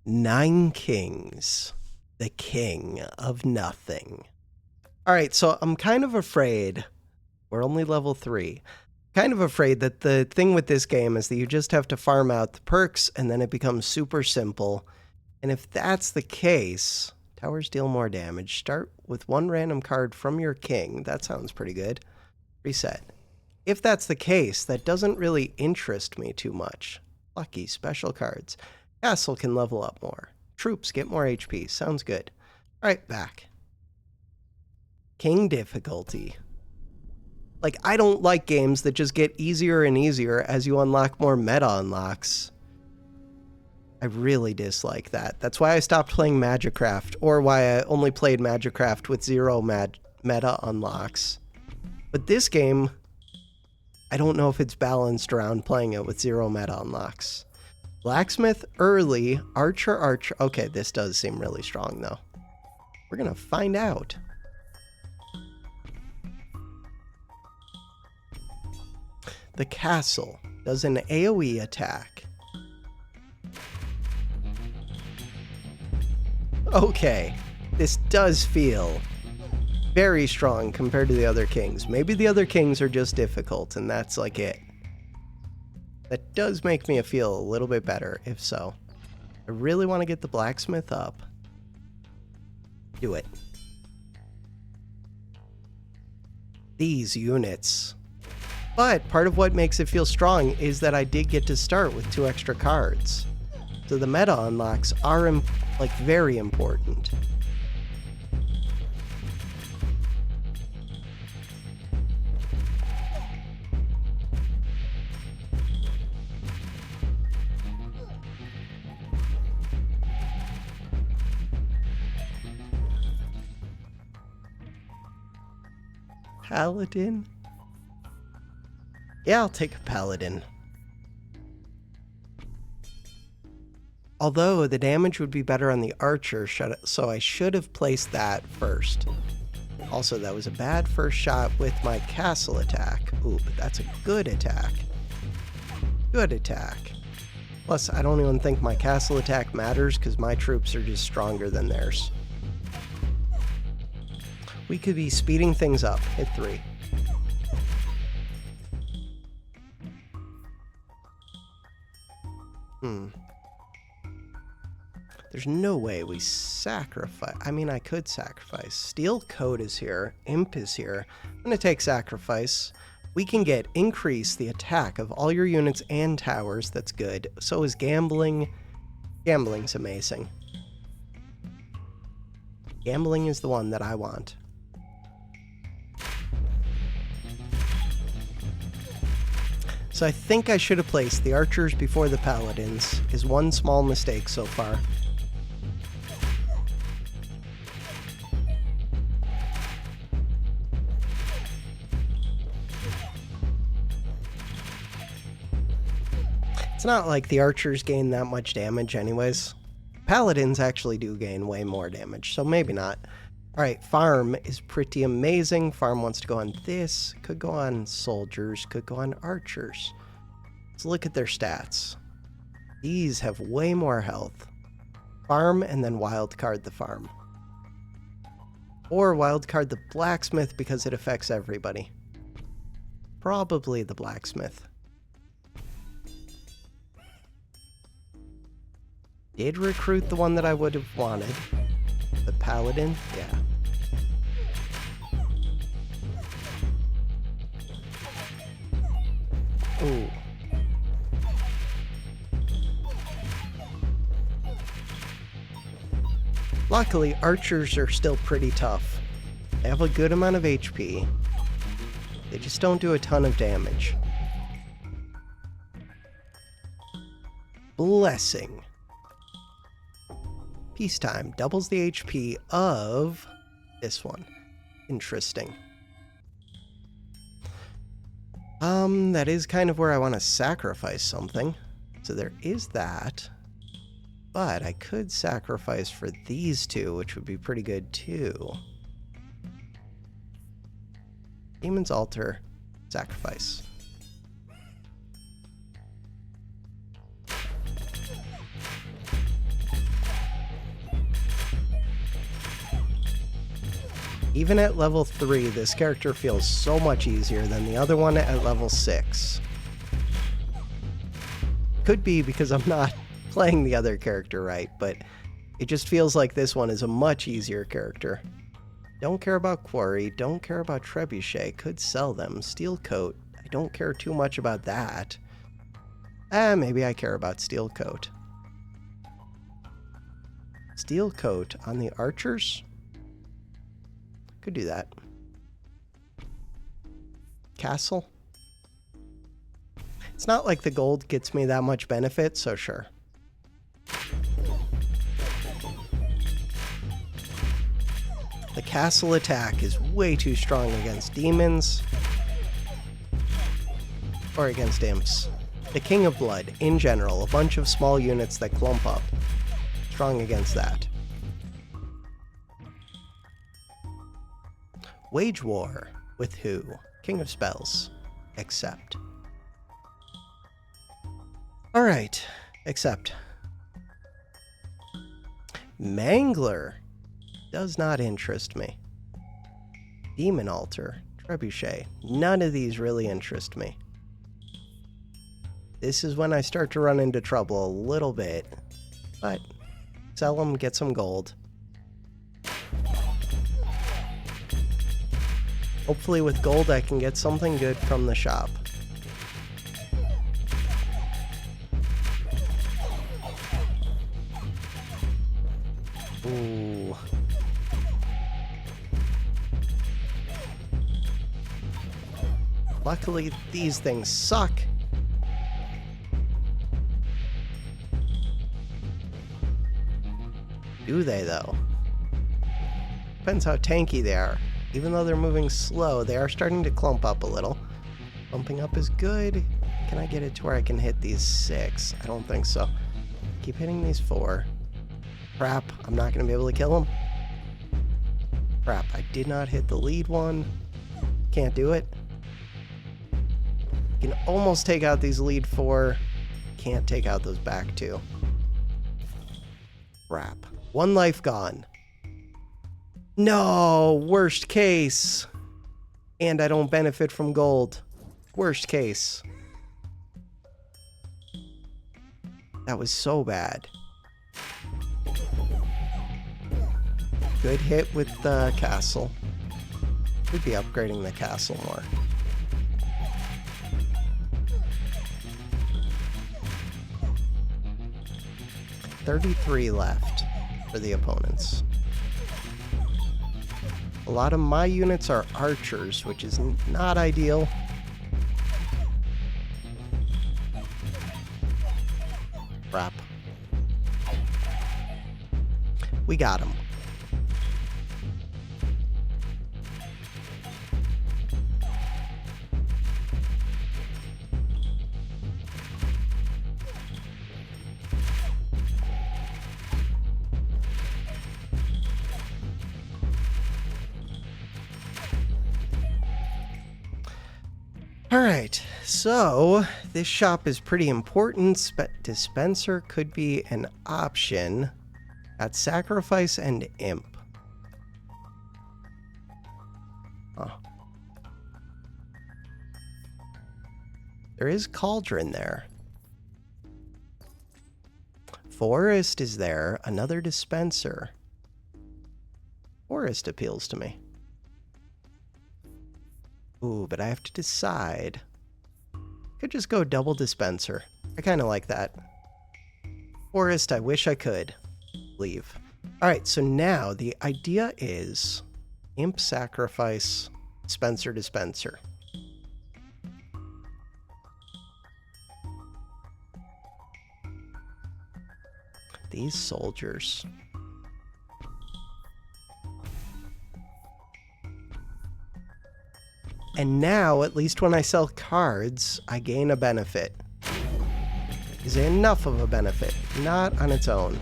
9 kings. The king of nothing. Alright, so I'm kind of afraid. We're only level 3. Kind of afraid that the thing with this game is that you just have to farm out the perks and then it becomes super simple. And if that's the case, towers deal more damage. Start with 1 random card from your king. That sounds pretty good. Reset. If that's the case, that doesn't really interest me too much. Lucky special cards. Castle can level up more. Troops get more HP. Sounds good. Alright, back. King difficulty. Like, I don't like games that just get easier and easier as you unlock more meta unlocks. I really dislike that. That's why I stopped playing Magicraft, or why I only played Magicraft with 0 meta unlocks. But this game, I don't know if it's balanced around playing it with 0 meta unlocks. Blacksmith early, archer. Okay, this does seem really strong though. We're gonna find out. The castle does an AoE attack. Okay, this does feel very strong compared to the other kings. Maybe the other kings are just difficult and that's like it. That does make me feel a little bit better, if so. I really want to get the blacksmith up. Do it. These units. But part of what makes it feel strong is that I did get to start with 2 extra cards. So the meta unlocks are like very important. Paladin? Yeah, I'll take a paladin. Although the damage would be better on the archer, so I should have placed that first. Also, that was a bad first shot with my castle attack. Ooh, but that's a good attack. Good attack. Plus, I don't even think my castle attack matters because my troops are just stronger than theirs. We could be speeding things up. Hit 3. There's no way we sacrifice. I mean, I could sacrifice. Steel Coat is here. Imp is here. I'm going to take sacrifice. We can get increase the attack of all your units and towers. That's good. So is gambling. Gambling's amazing. Gambling is the one that I want. So I think I should have placed the archers before the paladins. Is one small mistake so far. It's not like the archers gain that much damage anyways. Paladins actually do gain way more damage, so maybe not. Alright, farm is pretty amazing. Farm wants to go on this, could go on soldiers, could go on archers. Let's look at their stats. These have way more health. Farm and then wildcard the farm. Or wildcard the blacksmith because it affects everybody. Probably the blacksmith. Did recruit the one that I would have wanted. The paladin, yeah. Ooh. Luckily, archers are still pretty tough. They have a good amount of HP. They just don't do a ton of damage. Blessing. Peacetime doubles the HP of this one. Interesting. That is kind of where I want to sacrifice something. So there is that. But I could sacrifice for these two, which would be pretty good too. Demon's Altar, sacrifice. Even at level 3, this character feels so much easier than the other one at level 6. Could be because I'm not playing the other character right, but it just feels like this one is a much easier character. Don't care about Quarry, don't care about Trebuchet, could sell them. Steel Coat, I don't care too much about that. Maybe I care about Steel Coat. Steel Coat on the archers? Could do that. Castle? It's not like the gold gets me that much benefit, so sure. The castle attack is way too strong against demons. Or against imps. The King of Blood, in general, a bunch of small units that clump up. Strong against that. Wage war. With who? King of Spells. Accept. Alright. Accept. Mangler. Does not interest me. Demon Altar. Trebuchet. None of these really interest me. This is when I start to run into trouble a little bit. But sell them, get some gold. Hopefully with gold I can get something good from the shop. Ooh. Luckily, these things suck. Do they, though? Depends how tanky they are. Even though they're moving slow, they are starting to clump up a little. Clumping up is good. Can I get it to where I can hit these 6? I don't think so. Keep hitting these 4. Crap, I'm not going to be able to kill them. Crap, I did not hit the lead one. Can't do it. Can almost take out these lead 4. Can't take out those back 2. Crap. 1 life gone. No, worst case. And I don't benefit from gold. Worst case. That was so bad. Good hit with the castle. Could be upgrading the castle more. $33 left for the opponents. A lot of my units are archers, which is not ideal. Crap. We got him. Alright, so this shop is pretty important. Dispenser could be an option. At Sacrifice and Imp. Huh. There is Cauldron there. Forest is there. Another dispenser. Forest appeals to me. Ooh, but I have to decide. Could just go double dispenser. I kind of like that. Forest, I wish I could. Leave. Alright, so now the idea is Imp Sacrifice, Dispenser. These soldiers. And now, at least when I sell cards, I gain a benefit. Is it enough of a benefit? Not on its own.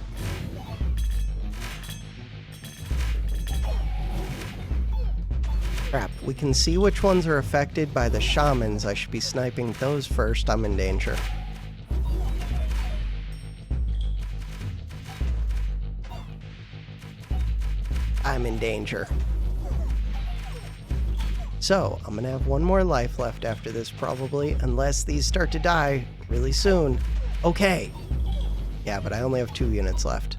Crap, we can see which ones are affected by the shamans. I should be sniping those first. I'm in danger. I'm in danger. So, I'm gonna have one more life left after this probably, unless these start to die really soon. Okay. Yeah, but I only have 2 units left.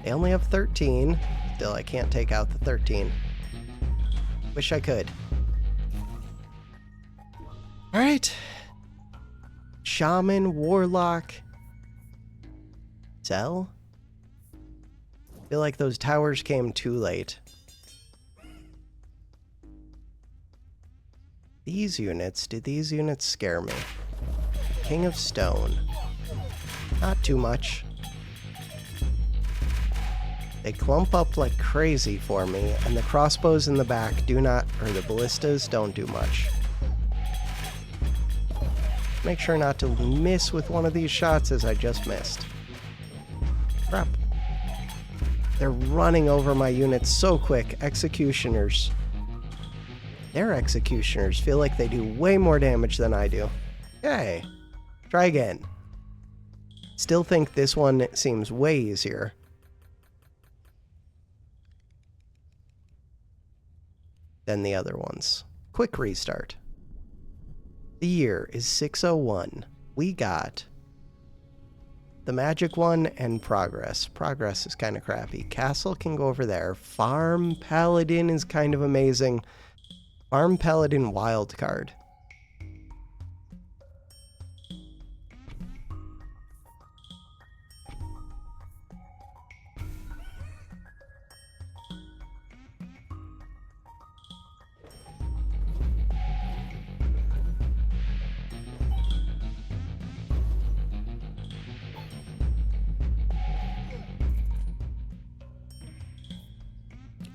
They only have 13. Still, I can't take out the 13. Wish I could. Alright. Shaman, Warlock. Sell? I feel like those towers came too late. These units, did these units scare me? King of Stone. Not too much. They clump up like crazy for me, and the crossbows in the back do not, or the ballistas don't do much. Make sure not to miss with one of these shots as I just missed. Crap. They're running over my units so quick. Executioners. Their executioners feel like they do way more damage than I do. Yay. Try again. Still think this one seems way easier. Than the other ones. Quick restart. The year is 601. We got the magic one and progress. Progress is kind of crappy. Castle can go over there. Farm Paladin is kind of amazing. Farm Paladin wild card.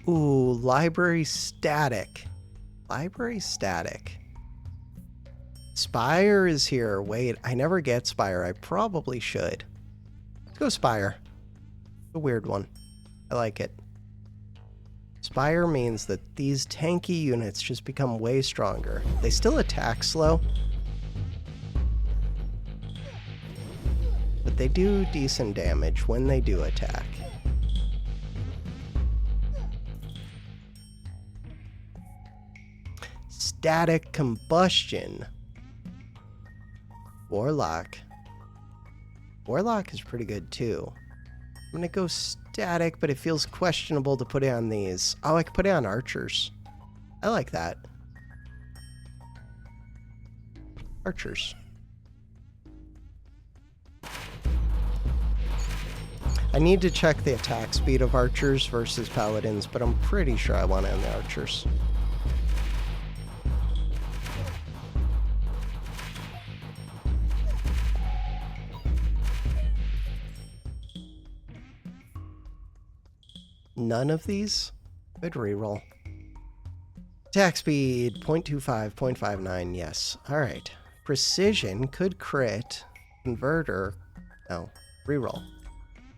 Ooh, library static. Library static. Spire is here. Wait, I never get Spire. I probably should. Let's go Spire. A weird one. I like it. Spire means that these tanky units just become way stronger. They still attack slow, but they do decent damage when they do attack. Static combustion. Warlock. Warlock is pretty good too. I'm gonna go static, but it feels questionable to put it on these. Oh, I could put it on archers. I like that. Archers. I need to check the attack speed of archers versus paladins, but I'm pretty sure I want it on the archers. None of these? Good reroll. Attack speed, 0.25, 0.59, yes. Alright. Precision could crit. Converter, no. Reroll.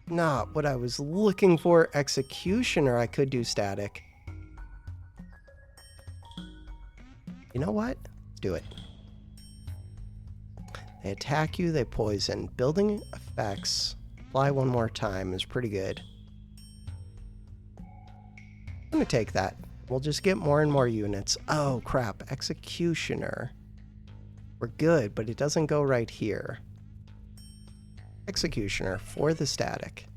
Not what I was looking for. Executioner, I could do static. You know what? Let's do it. They attack you, they poison. Building effects, fly one more time is pretty good. I'm gonna take that. We'll just get more and more units. Oh crap, Executioner. We're good, but it doesn't go right here. Executioner for the static.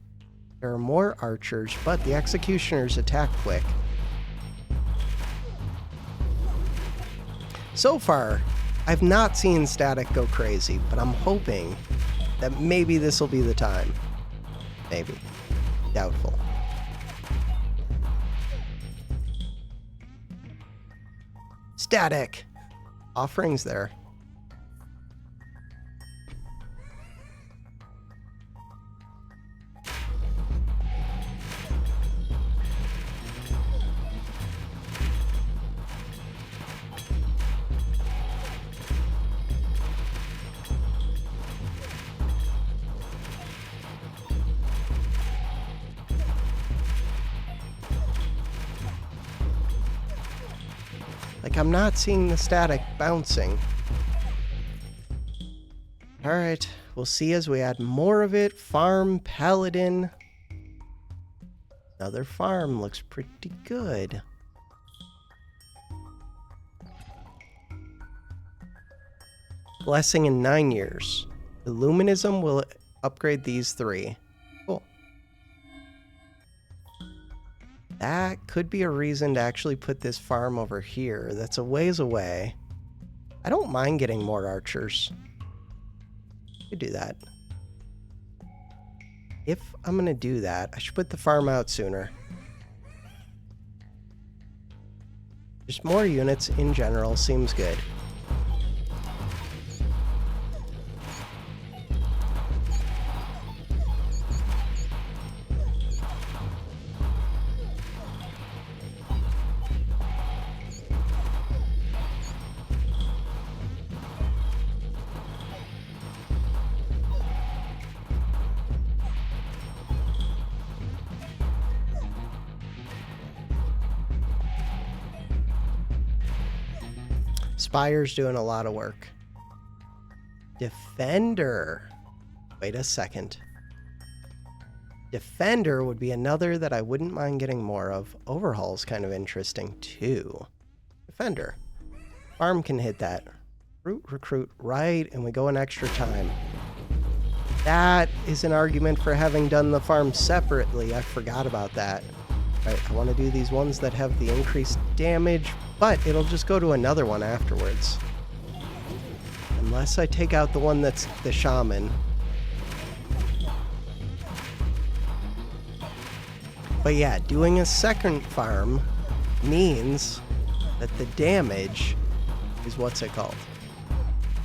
There are more archers, but the Executioners attack quick. So far, I've not seen static go crazy, but I'm hoping that maybe this will be the time. Maybe. Doubtful. Static! Offerings there. Like, I'm not seeing the static bouncing. Alright, We'll see as we add more of it. Farm, paladin. Another farm looks pretty good. Blessing in 9 years. Illuminism will upgrade these 3. Cool. That could be a reason to actually put this farm over here. That's a ways away. I don't mind getting more archers. Could do that. If I'm going to do that, I should put the farm out sooner. Just more units in general seems good. Spire's doing a lot of work. Defender. Wait a second. Defender would be another that I wouldn't mind getting more of. Overhaul's kind of interesting too. Defender. Farm can hit that. Recruit, right, and we go an extra time. That is an argument for having done the farm separately. I forgot about that. Right, I want to do these ones that have the increased damage, but it'll just go to another one afterwards. Unless I take out the one that's the shaman. But yeah, doing a second farm means that the damage is what's it called?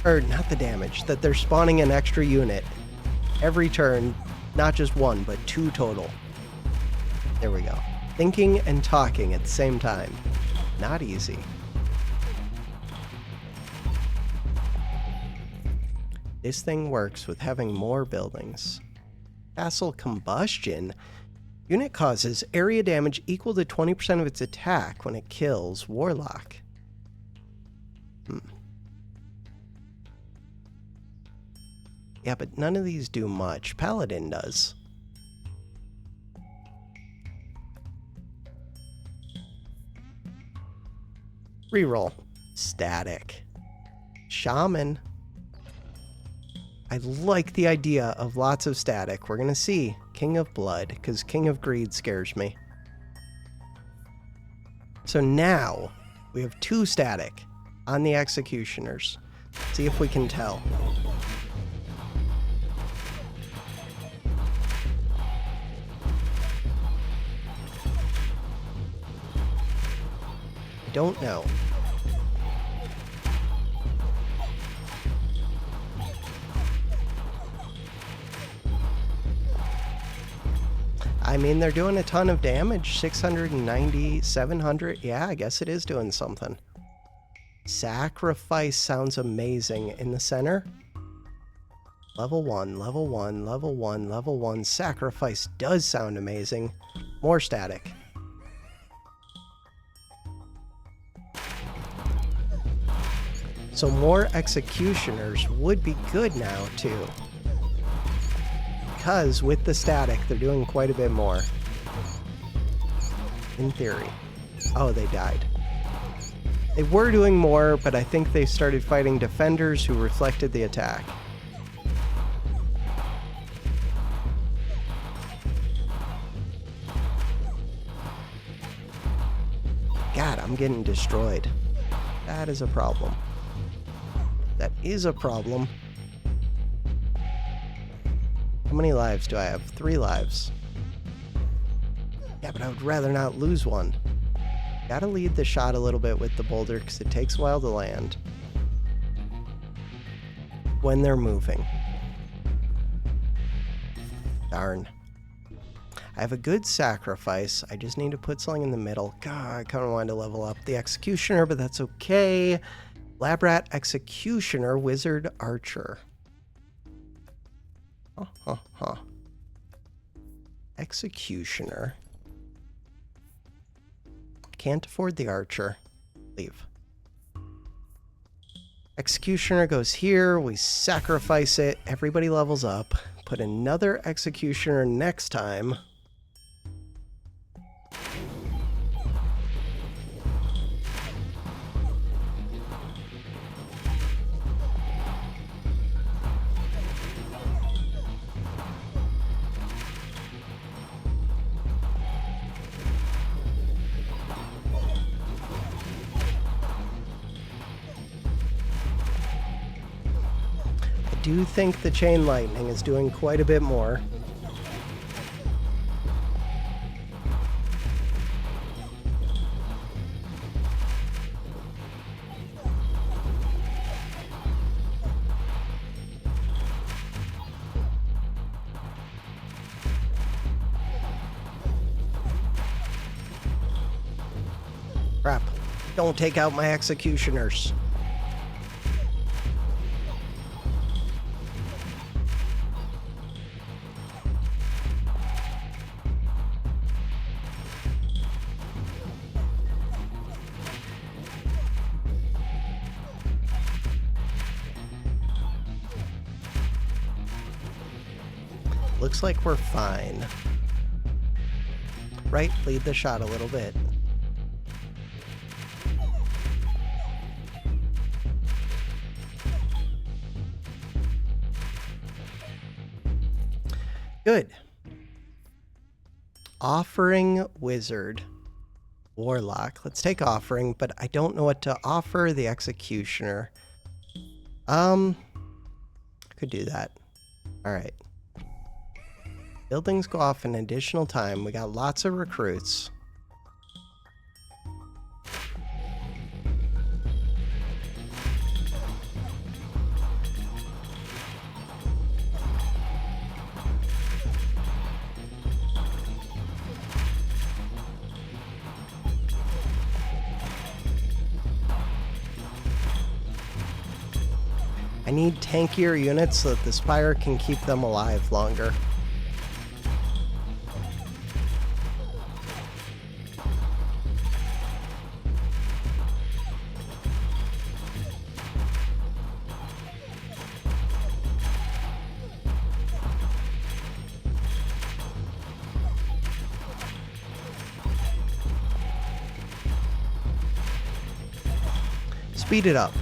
Or not the damage, that they're spawning an extra unit every turn, not just one, but 2 total. There we go. Thinking and talking at the same time. Not easy. This thing works with having more buildings. Castle combustion. Unit causes area damage equal to 20% of its attack when it kills Warlock. Yeah, but none of these do much. Paladin does. Reroll. Static. Shaman. I like the idea of lots of static. We're going to see King of Blood, because King of Greed scares me. So now we have 2 static on the executioners. See if we can tell. I don't know. I mean, they're doing a ton of damage. 690, 700. Yeah, I guess it is doing something. Sacrifice sounds amazing. In the center. Level 1, level 1, level 1, level 1. Sacrifice does sound amazing. More static. So more executioners would be good now, too. Because with the static, they're doing quite a bit more. In theory. Oh, they died. They were doing more, but I think they started fighting defenders who reflected the attack. God, I'm getting destroyed. That is a problem. That is a problem. How many lives do I have? 3 lives. Yeah, but I would rather not lose one. Gotta lead the shot a little bit with the boulder because it takes a while to land. When they're moving. Darn. I have a good sacrifice. I just need to put something in the middle. God, I kind of wanted to level up the executioner, but that's okay. Lab rat, executioner, wizard, archer. Executioner. Can't afford the archer. Leave. Executioner goes here. We sacrifice it. Everybody levels up. Put another Executioner next time. I do think the Chain Lightning is doing quite a bit more. Crap. Don't take out my Executioners. Looks like we're fine. Right, lead the shot a little bit. Good. Offering Wizard. Warlock. Let's take Offering, but I don't know what to offer the Executioner. Could do that. Alright. Buildings go off an additional time. We got lots of recruits. I need tankier units so that the Spire can keep them alive longer. Speed it up.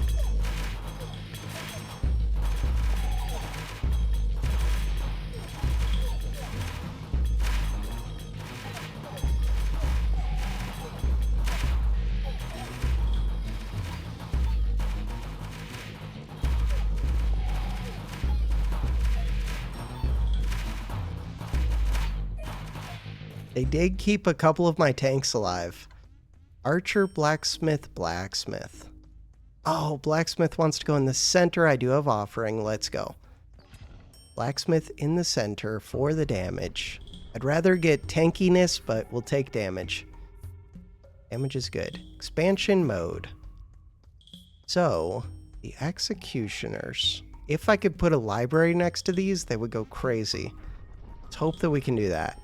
They did keep a couple of my tanks alive. Archer, Blacksmith, Blacksmith. Oh, Blacksmith wants to go in the center. I do have Offering. Let's go. Blacksmith in the center for the damage. I'd rather get tankiness, but we'll take damage. Damage is good. Expansion mode. So, the Executioners. If I could put a library next to these, they would go crazy. Let's hope that we can do that.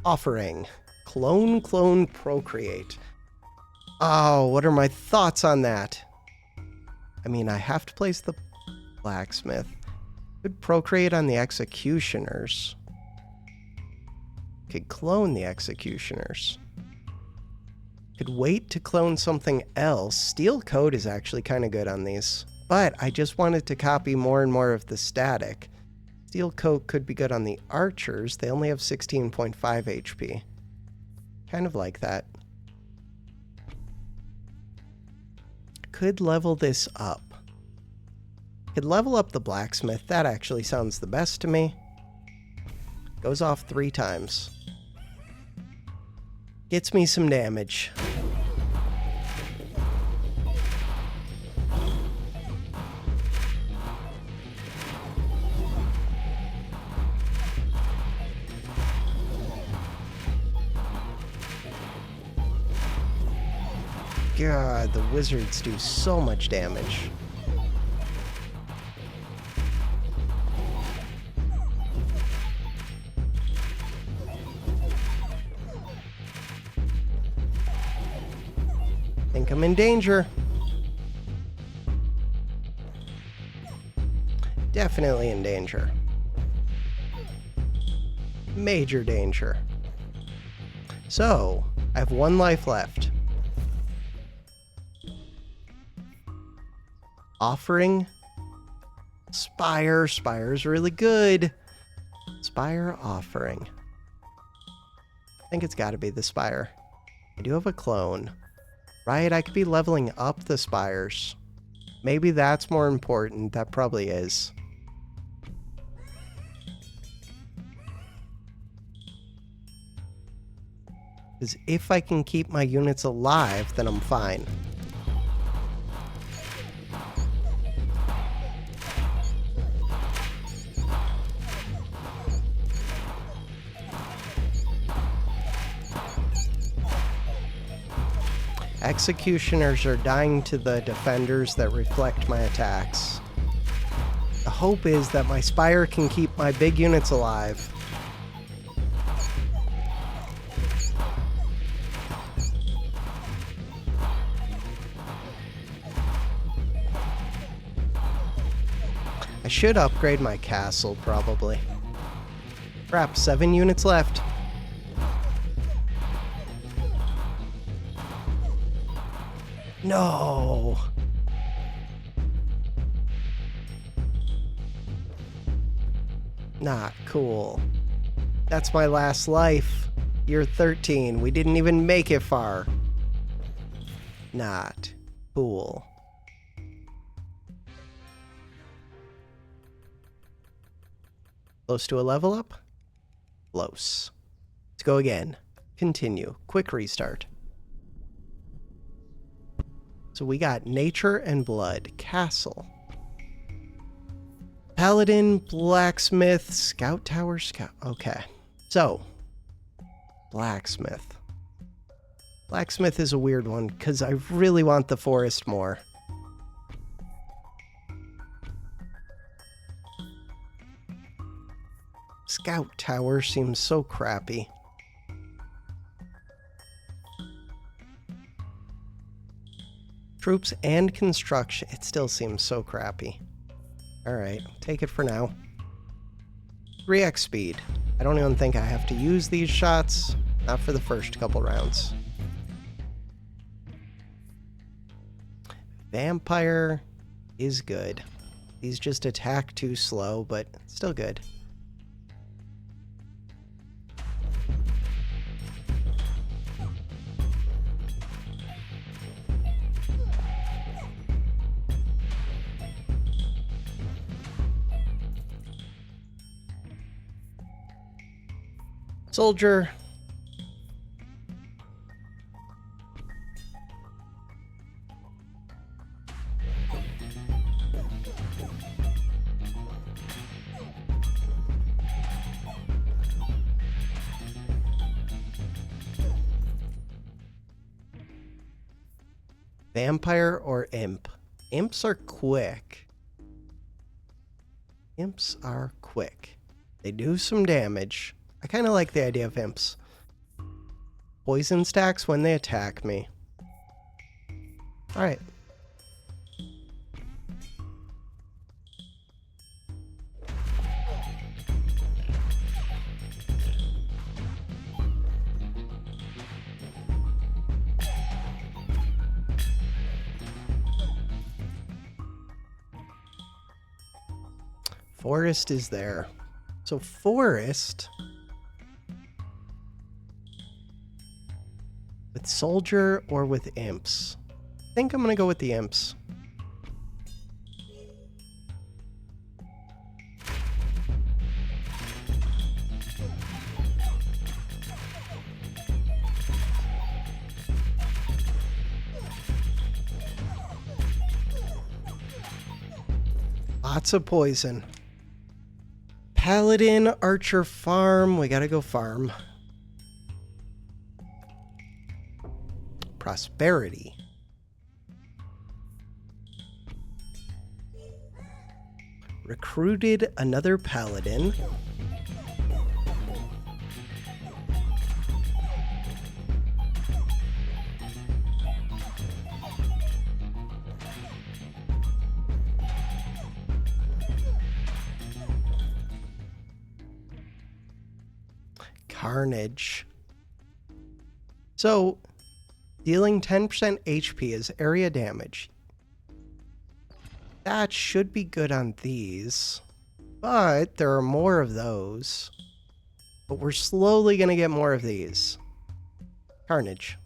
Offering. Clone, clone, procreate. Oh, what are my thoughts on that? I mean, I have to place the Blacksmith. Could procreate on the Executioners. Could clone the Executioners. Could wait to clone something else. Steel Code is actually kind of good on these. But I just wanted to copy more and more of the static. Steel Coat could be good on the Archers. They only have 16.5 HP. Kind of like that. Could level this up. Could level up the Blacksmith. That actually sounds the best to me. Goes off 3 times. Gets me some damage. God, the wizards do so much damage. Think I'm in danger. Definitely in danger. Major danger. So, I have 1 life left. Offering. Spire. Spire's really good. Spire offering. I think it's got to be the Spire. I do have a clone. Right, I could be leveling up the Spires. Maybe that's more important. That probably is. Because if I can keep my units alive, then I'm fine. Executioners are dying to the defenders that reflect my attacks. The hope is that my Spire can keep my big units alive. I should upgrade my castle, probably. Crap, 7 units left. No! Not cool. That's my last life. Year 13. We didn't even make it far. Not cool. Close to a level up? Close. Let's go again. Continue. Quick restart. So we got Nature and Blood. Castle. Paladin, Blacksmith, Scout Tower, Scout. Okay. So, Blacksmith. Blacksmith is a weird one, because I really want the forest more. Scout Tower seems so crappy. Troops and construction. It still seems so crappy. Alright, take it for now. 3x speed. I don't even think I have to use these shots. Not for the first couple rounds. Vampire is good. These just attack too slow, but still good. Soldier. Vampire or imp? Imps are quick. Imps are quick. They do some damage. I kind of like the idea of imps. Poison stacks when they attack me. Alright. Forest is there. So forest... with soldier or with imps? I think I'm gonna go with the imps. Lots of poison. Paladin, archer, farm. We gotta go farm. Prosperity. Recruited another paladin. Carnage. So, dealing 10% HP is area damage. That should be good on these. But there are more of those. But we're slowly going to get more of these. Carnage.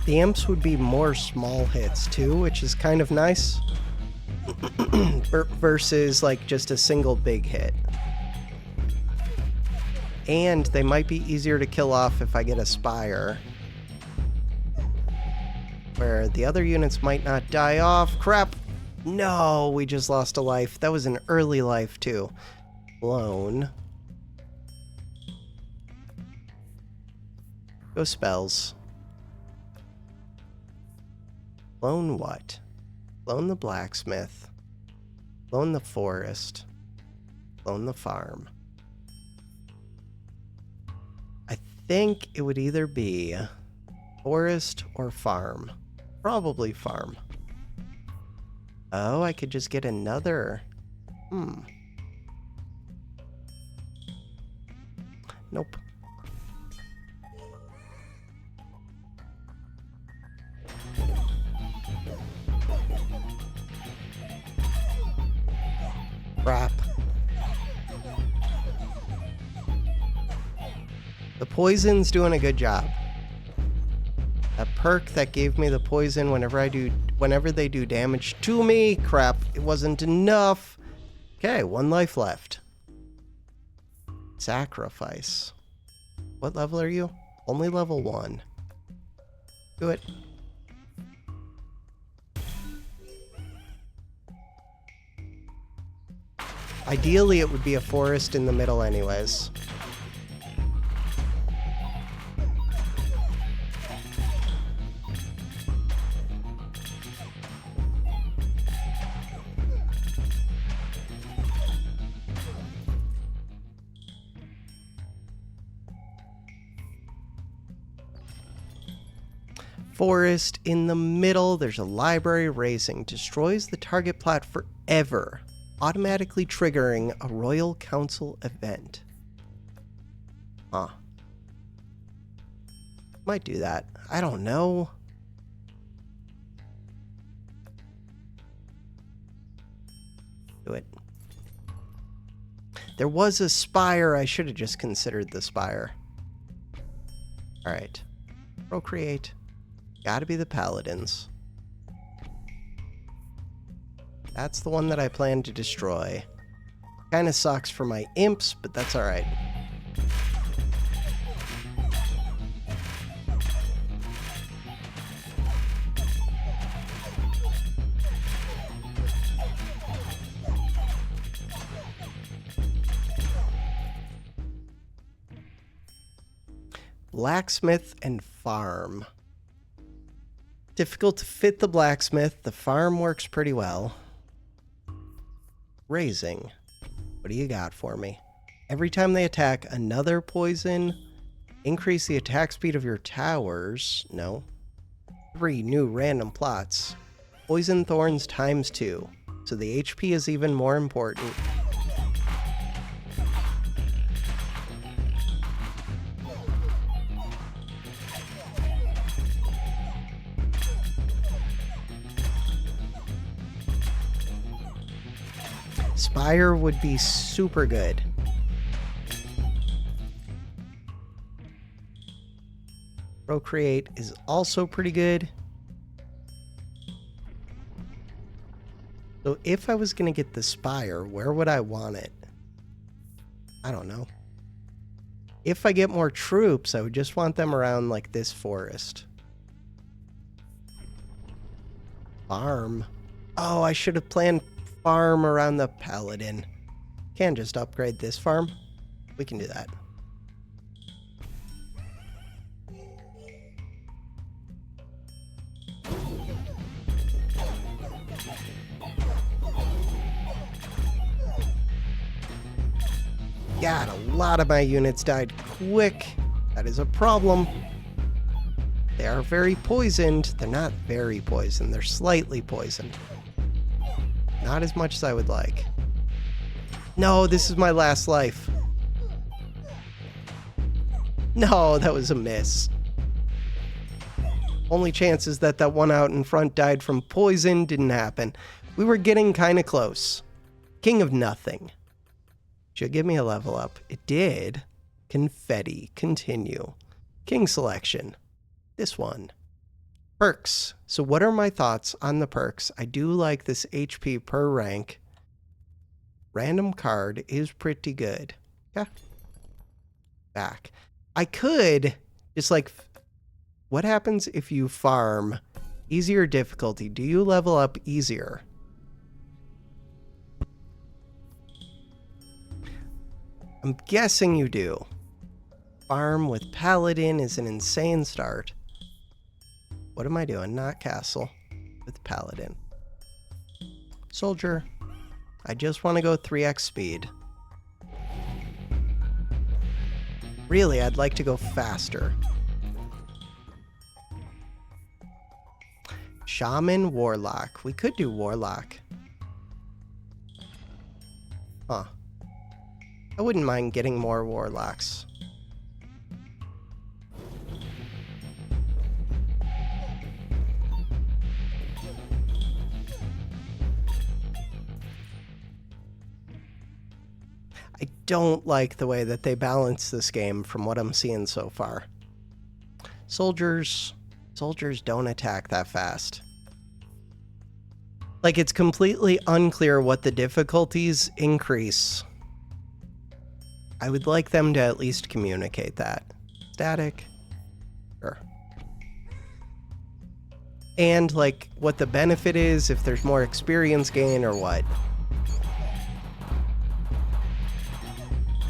The imps would be more small hits too, which is kind of nice. Versus like just a single big hit. And they might be easier to kill off if I get a Spire. Where the other units might not die off. Crap! No, we just lost a life. That was an early life too. Blown. Go spells. Clone what? Clone the blacksmith. Clone the forest. Clone the farm. I think it would either be forest or farm. Probably farm. Oh, I could just get another. Nope. Crap. The poison's doing a good job. That perk that gave me the poison whenever they do damage to me. Crap, it wasn't enough. Okay, 1 life left. Sacrifice. What level are you? Only level 1. Do it. Ideally, it would be a forest in the middle anyways. Forest in the middle. There's a library raising. Destroys the target plot forever. Automatically triggering a Royal Council event. Huh. Might do that. I don't know. Do it. There was a Spire. I should have just considered the Spire. Alright. Procreate. Gotta be the Paladins. That's the one that I plan to destroy. Kinda sucks for my imps, but that's alright. Blacksmith and farm. Difficult to fit the blacksmith. The farm works pretty well. Raising. What do you got for me? Every time they attack, another poison. Increase the attack speed of your towers. No. 3 new random plots. Poison thorns times 2. So the HP is even more important. Spire would be super good. Procreate is also pretty good. So if I was going to get the Spire, where would I want it? I don't know. If I get more troops, I would just want them around like this forest. Farm. Oh, I should have planned farm around the Paladin. Can't just upgrade this farm. We can do that. God, a lot of my units died quick. That is a problem. They are very poisoned. They're not very poisoned. They're slightly poisoned. Not as much as I would like. No, this is my last life. No, that was a miss. Only chance is that that one out in front died from poison. Didn't happen. We were getting kind of close. King of nothing. Should give me a level up. It did. Confetti. Continue. King selection. This one. Perks. So what are my thoughts on the perks? I do like this HP per rank. Random card is pretty good. Yeah. Back. I could just like, what happens if you farm easier difficulty? Do you level up easier? I'm guessing you do. Farm with Paladin is an insane start. What am I doing? Not Castle. With Paladin. Soldier. I just want to go 3x speed. Really, I'd like to go faster. Shaman, Warlock. We could do Warlock. Huh. I wouldn't mind getting more Warlocks. I don't like the way that they balance this game from what I'm seeing so far. Soldiers don't attack that fast. Like, it's completely unclear what the difficulties increase. I would like them to at least communicate that. Static. Sure. And, like, what the benefit is, if there's more experience gain or what.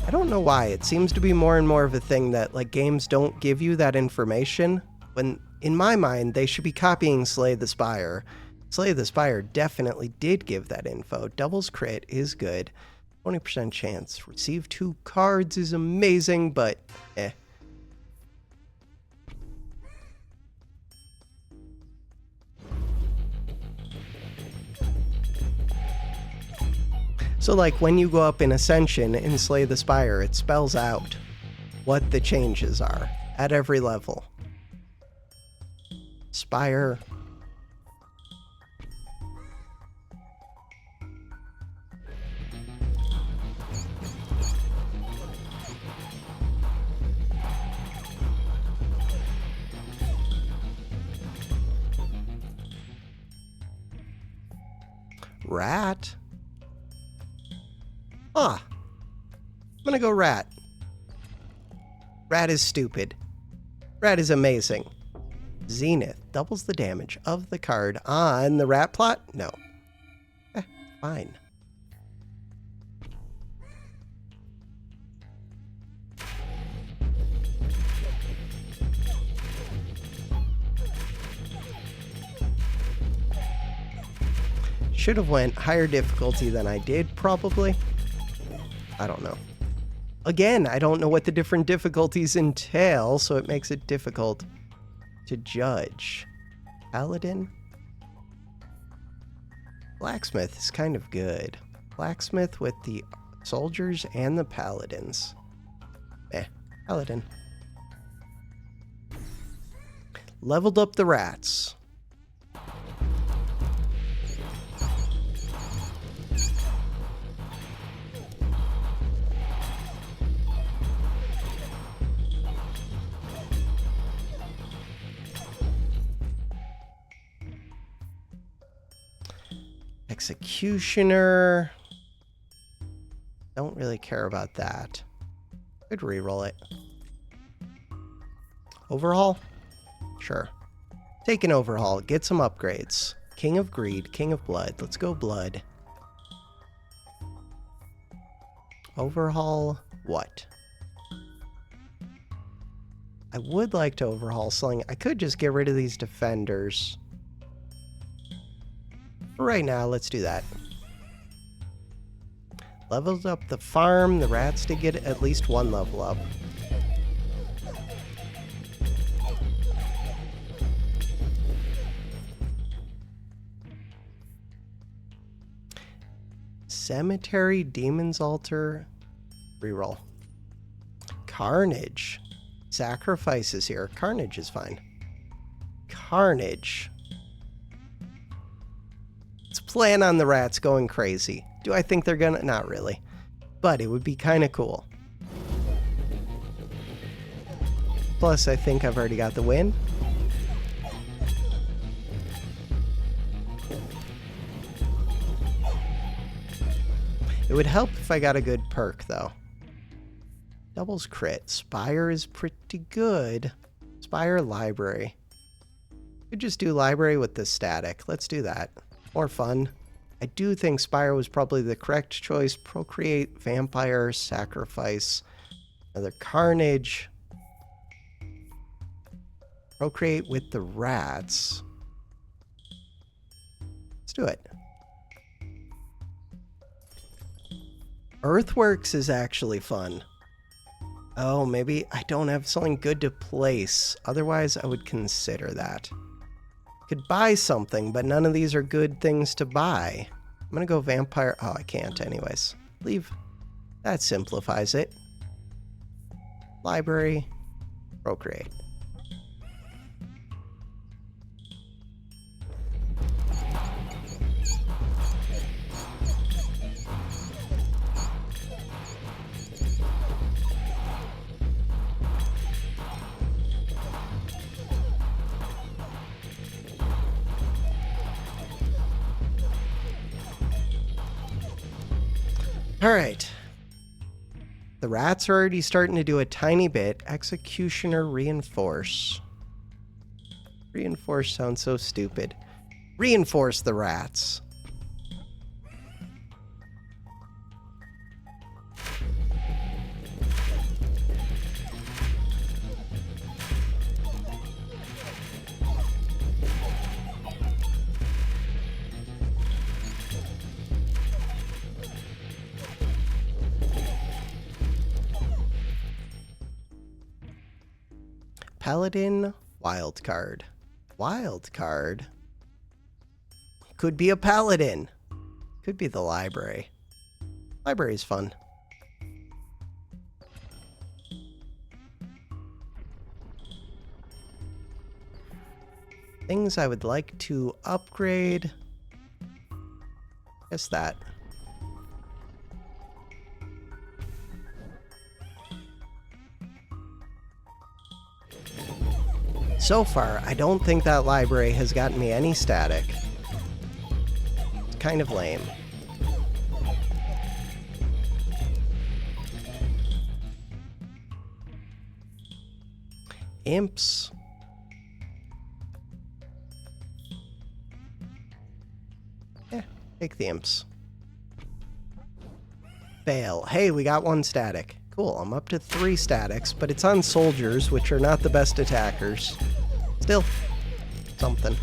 I don't know why. It seems to be more and more of a thing that, like, games don't give you that information. When, in my mind, they should be copying Slay the Spire. Slay the Spire definitely did give that info. Doubles crit is good. 20% chance. Receive 2 cards is amazing, but eh. So, like, when you go up in Ascension and Slay the Spire, it spells out what the changes are at every level. Spire. Rat. Ah, I'm gonna go rat. Rat is stupid. Rat is amazing. Zenith doubles the damage of the card on the rat plot? No. Fine. Should have went higher difficulty than I did, probably. I don't know. Again, I don't know what the different difficulties entail, so it makes it difficult to judge. Paladin? Blacksmith is kind of good. Blacksmith with the soldiers and the paladins. Paladin. Leveled up the rats. Executioner. Don't really care about that. Could reroll it. Overhaul? Sure. Take an overhaul. Get some upgrades. King of Greed. King of Blood. Let's go Blood. Overhaul what? I would like to overhaul Sling. I could just get rid of these defenders. For right now, let's do that. Levels up the farm. The rats to get at least 1 level up. Cemetery, Demon's Altar, reroll. Carnage. Sacrifices here. Carnage is fine. Carnage. Let's plan on the rats going crazy. Do I think they're gonna? Not really. But it would be kind of cool. Plus, I think I've already got the win. It would help if I got a good perk, though. Doubles crit. Spire is pretty good. Spire, library. Could just do library with the static. Let's do that. More fun. I do think Spire was probably the correct choice. Procreate, vampire, sacrifice, another carnage. Procreate with the rats. Let's do it. Earthworks is actually fun. Oh, maybe I don't have something good to place. Otherwise, I would consider that. Could buy something, but none of these are good things to buy. I'm gonna go vampire. Oh, I can't anyways. Leave. That simplifies it. Library. Procreate. All right. The rats are already starting to do a tiny bit. Executioner, reinforce. Reinforce sounds so stupid. Reinforce the rats. Paladin, wild card. Wild card? Could be a paladin. Could be the library. Library's fun. Things I would like to upgrade. Guess that. So far, I don't think that library has gotten me any static. It's kind of lame. Imps. Yeah, take the imps. Fail. Hey, we got one static. Cool, I'm up to 3 statics, but it's on soldiers, which are not the best attackers. Still, something.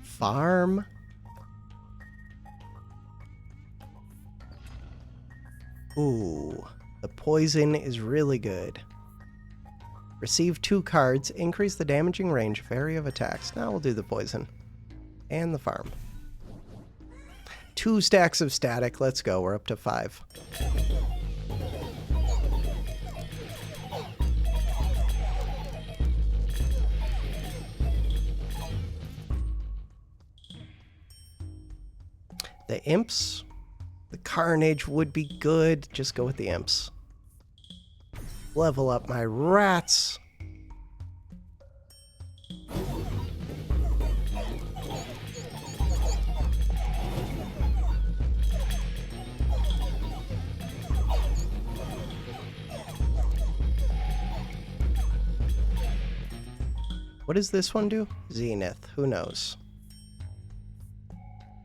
Farm. Ooh, the poison is really good. Receive 2 cards, increase the damaging range of area of attacks. Now we'll do the poison. And the farm. 2 stacks of static, let's go, we're up to 5. The imps, the carnage would be good, just go with the imps. Level up my rats. What does this one do? Zenith, who knows?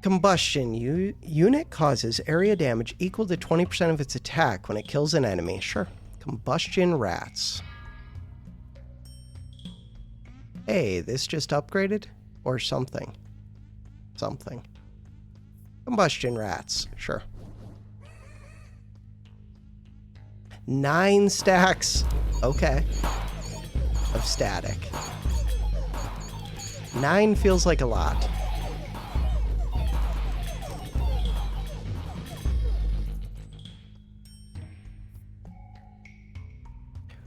Combustion. Unit causes area damage equal to 20% of its attack when it kills an enemy. Sure. Combustion rats. Hey, this just upgraded? Or something. Something. Combustion rats. Sure. 9 stacks, okay, of static. 9 feels like a lot.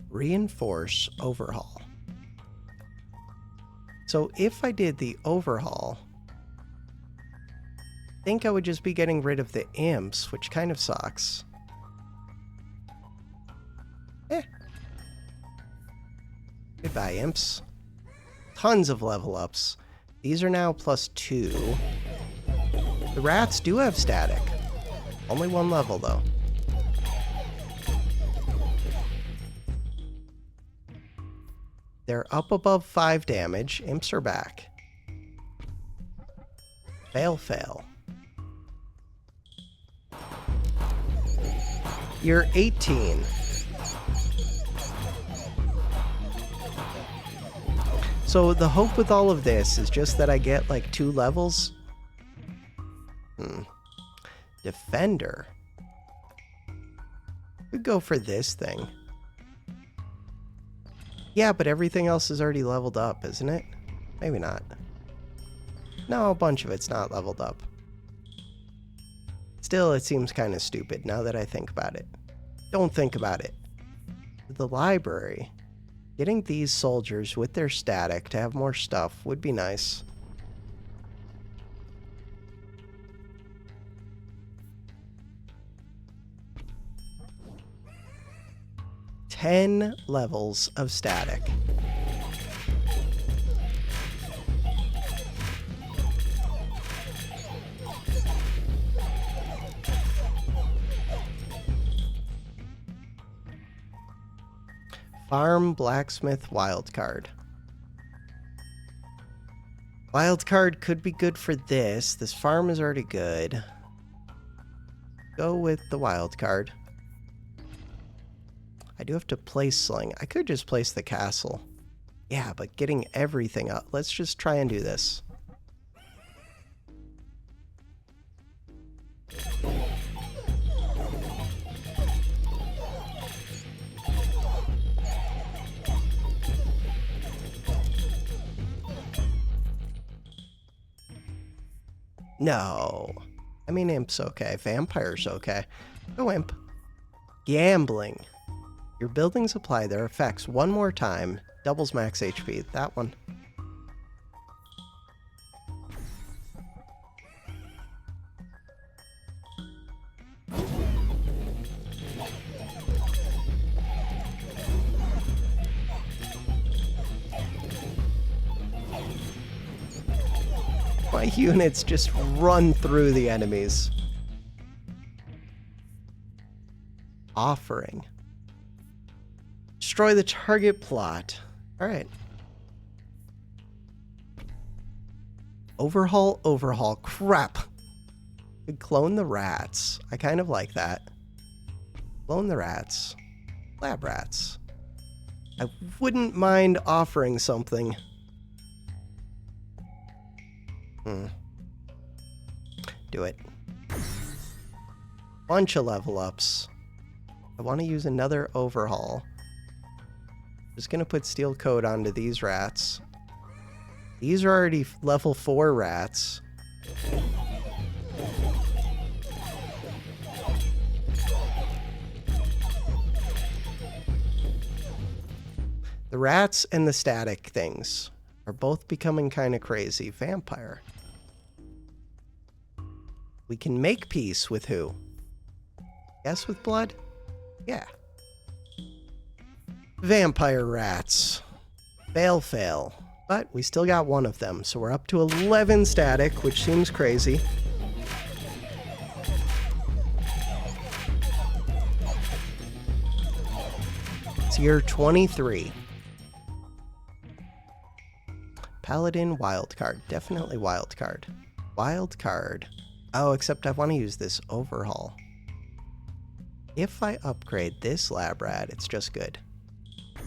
Reinforce overhaul. So if I did the overhaul, I think I would just be getting rid of the imps, which kind of sucks. Goodbye, imps. Tons of level ups. These are now +2. The rats do have static. Only 1 level, though. They're up above 5 damage. Imps are back. Fail, fail. You're 18. So the hope with all of this is just that I get like 2 levels. Defender. Could go for this thing. Yeah, but everything else is already leveled up, isn't it? Maybe not. No, a bunch of it's not leveled up. Still, it seems kind of stupid now that I think about it. Don't think about it. The library. Getting these soldiers with their static to have more stuff would be nice. Ten levels of static. Farm, blacksmith, wildcard. Wildcard could be good for this. This farm is already good. Go with the wildcard. I do have to place sling. I could just place the castle. Yeah, but getting everything up. Let's just try and do this. No. I mean, imp's okay. Vampire's okay. Go imp. Gambling. Your buildings apply their effects one more time. Doubles max HP. That one. My units just run through the enemies. Offering. Destroy the target plot. Alright. Overhaul, overhaul. Crap. Could clone the rats. I kind of like that. Clone the rats. Lab rats. I wouldn't mind offering something. Do it. Bunch of level ups. I want to use another overhaul. Just gonna put steel coat onto these rats. These are already level 4 rats. The rats and the static things are both becoming kind of crazy. Vampire. We can make peace with who? Yes, with blood? Yeah. Vampire rats. Fail, fail. But we still got one of them, so we're up to 11 static, which seems crazy. It's year 23. Paladin wildcard. Definitely wildcard. Wildcard. Oh, except I want to use this overhaul. If I upgrade this lab rat, it's just good.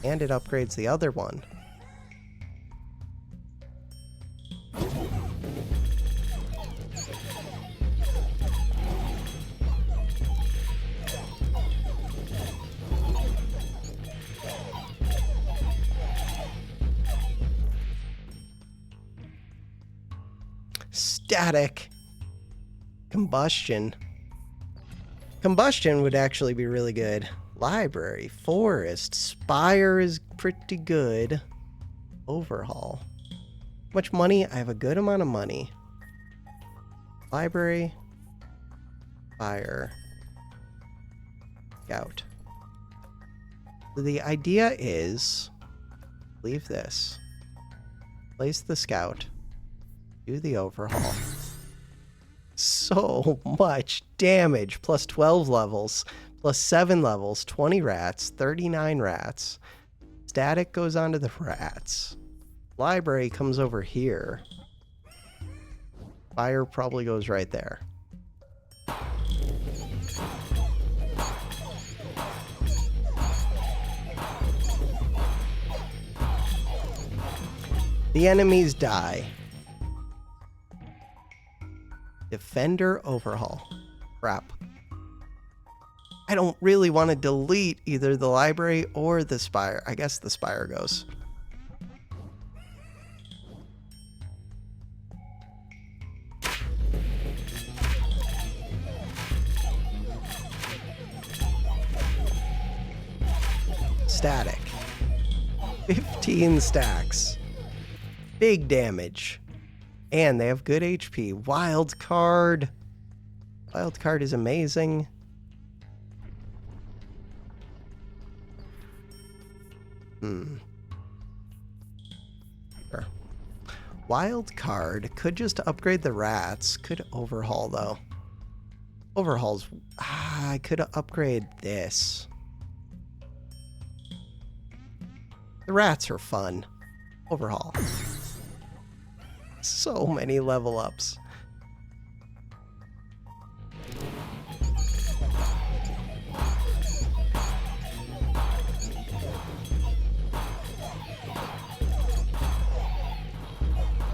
And it upgrades the other one. Static. Combustion. Combustion would actually be really good. Library, forest, spire is pretty good. Overhaul. How much money? I have a good amount of money. Library. Fire. Scout. So the idea is, leave this. Place the scout. Do the overhaul. So much damage. Plus 12 levels. Plus 7 levels. 20 rats. 39 rats. Static goes onto the rats. Library comes over here. Fire probably goes right there. The enemies die. Defender overhaul. Crap. I don't really want to delete either the library or the spire. I guess the spire goes. Static. 15 stacks. Big damage. And they have good HP. Wild card. Wild card is amazing. Sure. Wild card could just upgrade the rats. Could overhaul though. Overhauls. I could upgrade this. The rats are fun. Overhaul. So many level ups.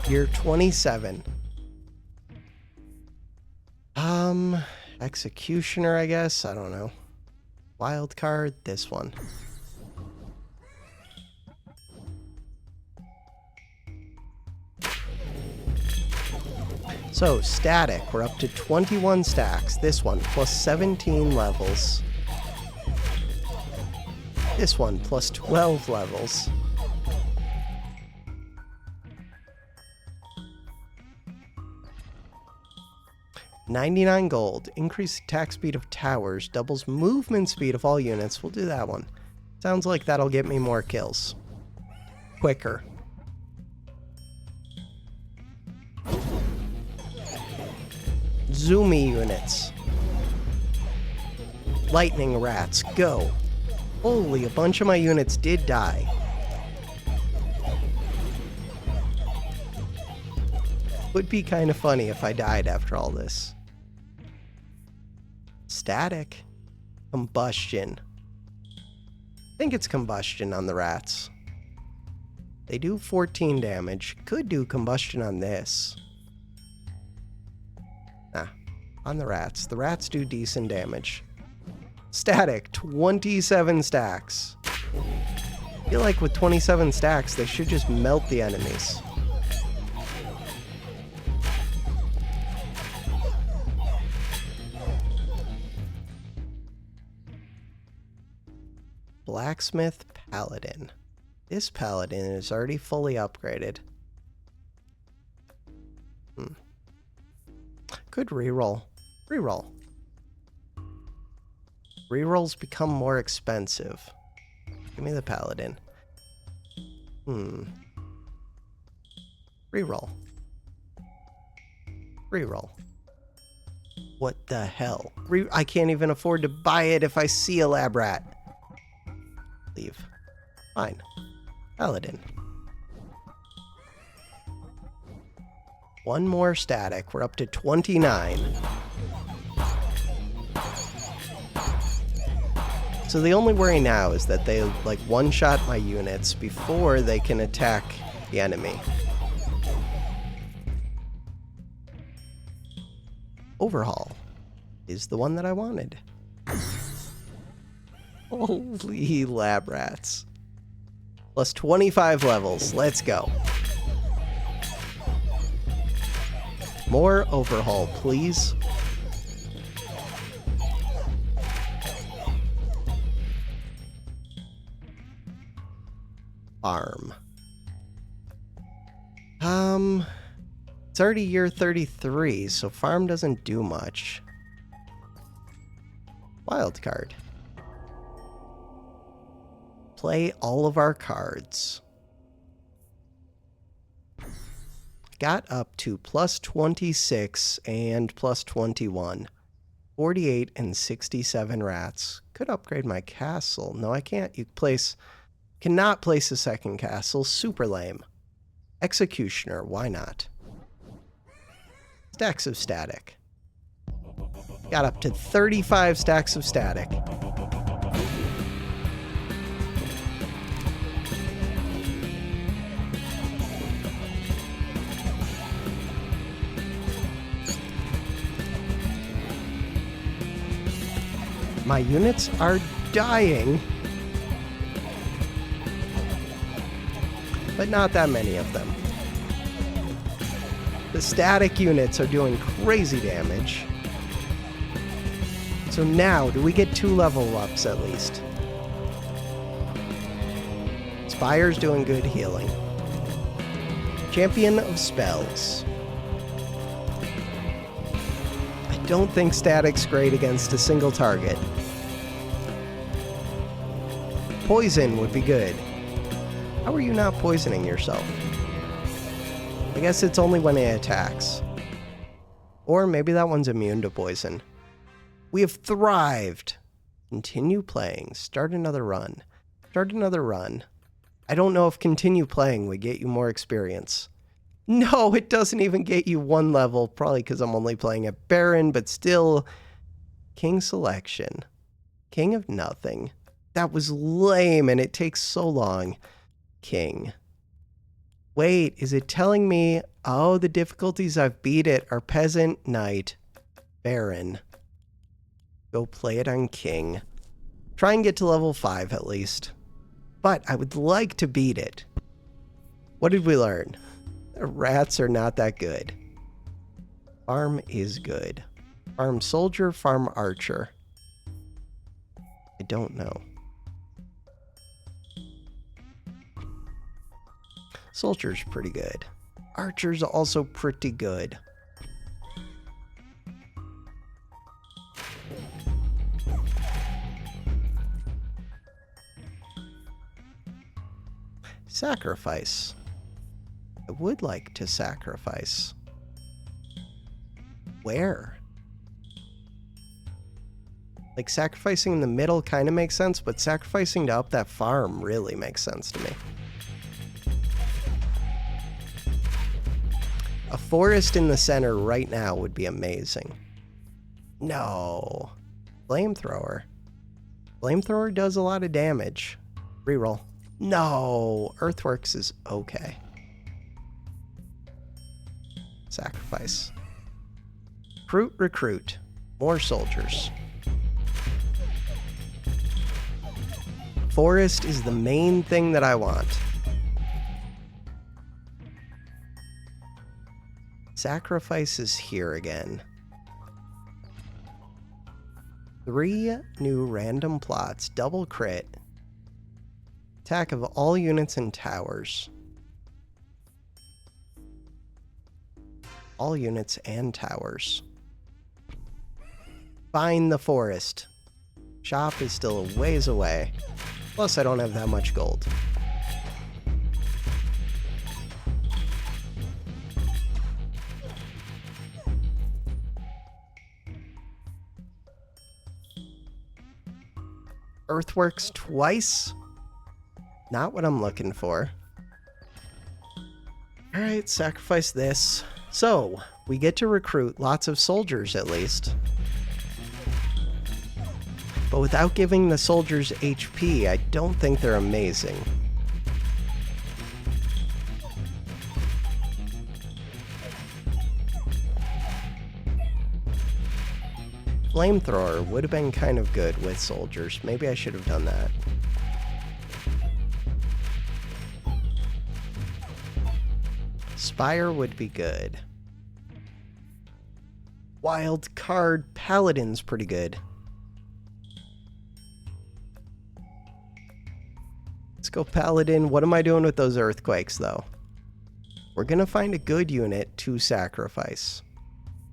Year 27. Executioner, I guess. I don't know. Wild card, this one. So, static, we're up to 21 stacks. This one, plus 17 levels. This one, plus 12 levels. $99 gold. Increase attack speed of towers. Doubles movement speed of all units. We'll do that one. Sounds like that'll get me more kills. Quicker. Zoomy units. Lightning rats, go. Holy, a bunch of my units did die. Would be kind of funny if I died after all this. Static. Combustion. I think it's combustion on the rats. They do 14 damage. Could do combustion on this. On the rats. The rats do decent damage. Static, 27 stacks. I feel like with 27 stacks, they should just melt the enemies. Blacksmith Paladin. This Paladin is already fully upgraded. Could reroll. Reroll. Rerolls become more expensive. Give me the Paladin. Reroll. Reroll. What the hell? I can't even afford to buy it if I see a lab rat. Leave. Fine. Paladin. One more static. We're up to 29. So the only worry now is that they like one-shot my units before they can attack the enemy. Overhaul is the one that I wanted. Holy lab rats. Plus 25 levels. Let's go. More overhaul, please. Farm. It's already year 33, so farm doesn't do much. Wild card. Play all of our cards. Got up to plus 26 and plus 21. 48 and 67 rats. Could upgrade my castle. No, I can't. Cannot place a second castle. Super lame. Executioner. Why not? Stacks of static. Got up to 35 stacks of static. My units are dying, but not that many of them. The static units are doing crazy damage. So now, do we get 2 level ups at least? Spire's doing good healing. Champion of Spells. I don't think static's great against a single target. Poison would be good. How are you not poisoning yourself? I guess it's only when it attacks. Or maybe that one's immune to poison. We have thrived. Continue playing. Start another run. Start another run. I don't know if continue playing would get you more experience. No, it doesn't even get you 1 level. Probably because I'm only playing at Baron, but still. King selection. King of nothing. That was lame and it takes so long. King. Wait, is it telling me, oh, the difficulties I've beat it are Peasant, Knight, Baron. Go play it on King. Try and get to level 5 at least. But I would like to beat it. What did we learn? The rats are not that good. Farm is good. Farm soldier, farm archer. I don't know. Soldier's pretty good. Archer's also pretty good. Sacrifice. I would like to sacrifice. Where? Like, sacrificing in the middle kind of makes sense, but sacrificing to up that farm really makes sense to me. A forest in the center right now would be amazing. No. Flamethrower. Flamethrower does a lot of damage. Reroll. No. Earthworks is okay. Sacrifice. Recruit. More soldiers. Forest is the main thing that I want. Sacrifice is here again. 3 new random plots. Double crit. Attack of all units and towers. All units and towers. Find the forest. Shop is still a ways away. Plus, I don't have that much gold. Earthworks twice? Not what I'm looking for. Alright, sacrifice this. So, we get to recruit lots of soldiers at least. But without giving the soldiers HP, I don't think they're amazing. Flamethrower would have been kind of good with soldiers. Maybe I should have done that. Spire would be good. Wild card Paladin's pretty good. Let's go Paladin. What am I doing with those earthquakes, though? We're going to find a good unit to sacrifice.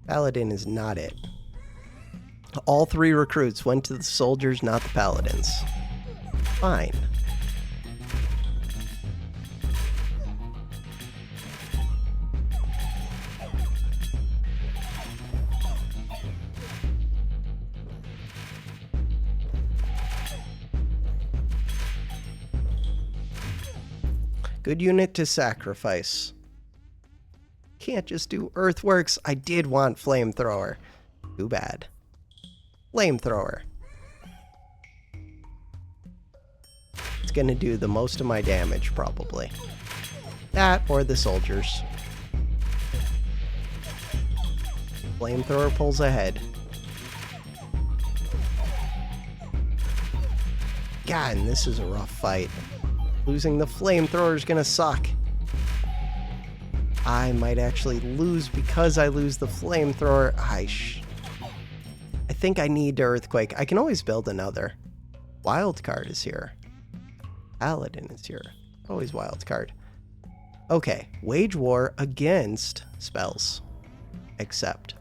Paladin is not it. All 3 recruits went to the soldiers, not the paladins. Fine. Good unit to sacrifice. Can't just do earthworks. I did want flamethrower. Too bad. Flamethrower. It's gonna do the most of my damage, probably. That or the soldiers. Flamethrower pulls ahead. God, and this is a rough fight. Losing the flamethrower is gonna suck. I might actually lose because I lose the flamethrower. I think I need to earthquake. I can always build another. Wildcard is here. Paladin is here. Always wildcard. Okay, wage war against spells. Accept.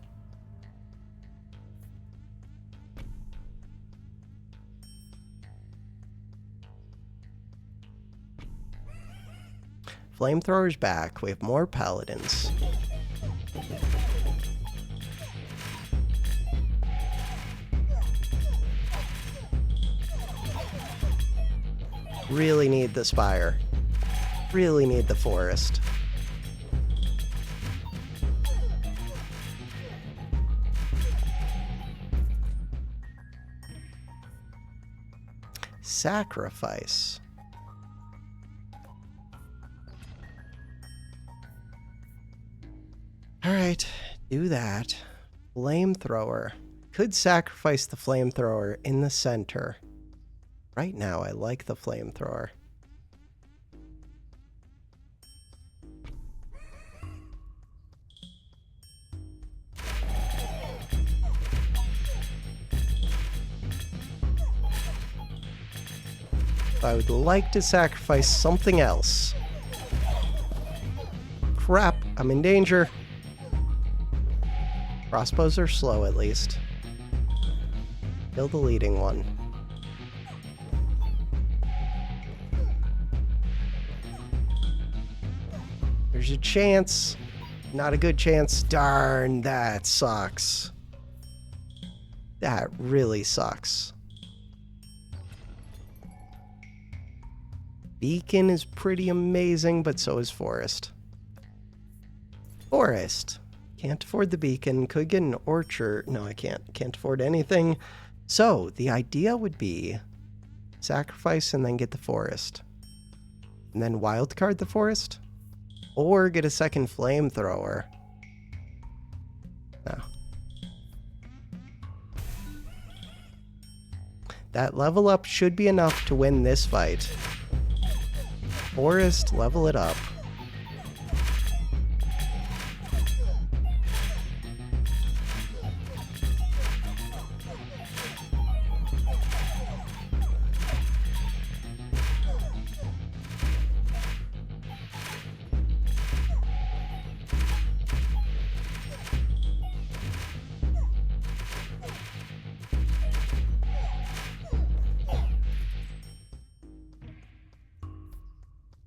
Flamethrower's back. We have more paladins. Really need the spire. Really need the forest. Sacrifice. Alright, do that. Flamethrower. Could sacrifice the flamethrower in the center. Right now, I like the flamethrower. I would like to sacrifice something else. Crap, I'm in danger. Crossbows are slow, at least. Kill the leading one. There's a chance. Not a good chance. Darn, that sucks. That really sucks. Beacon is pretty amazing, but so is Forest. Forest. Can't afford the beacon. Could get an orchard. No, I can't. Can't afford anything. So, the idea would be sacrifice and then get the forest. And then wildcard the forest? Or get a second flamethrower. No. That level up should be enough to win this fight. Forest, level it up.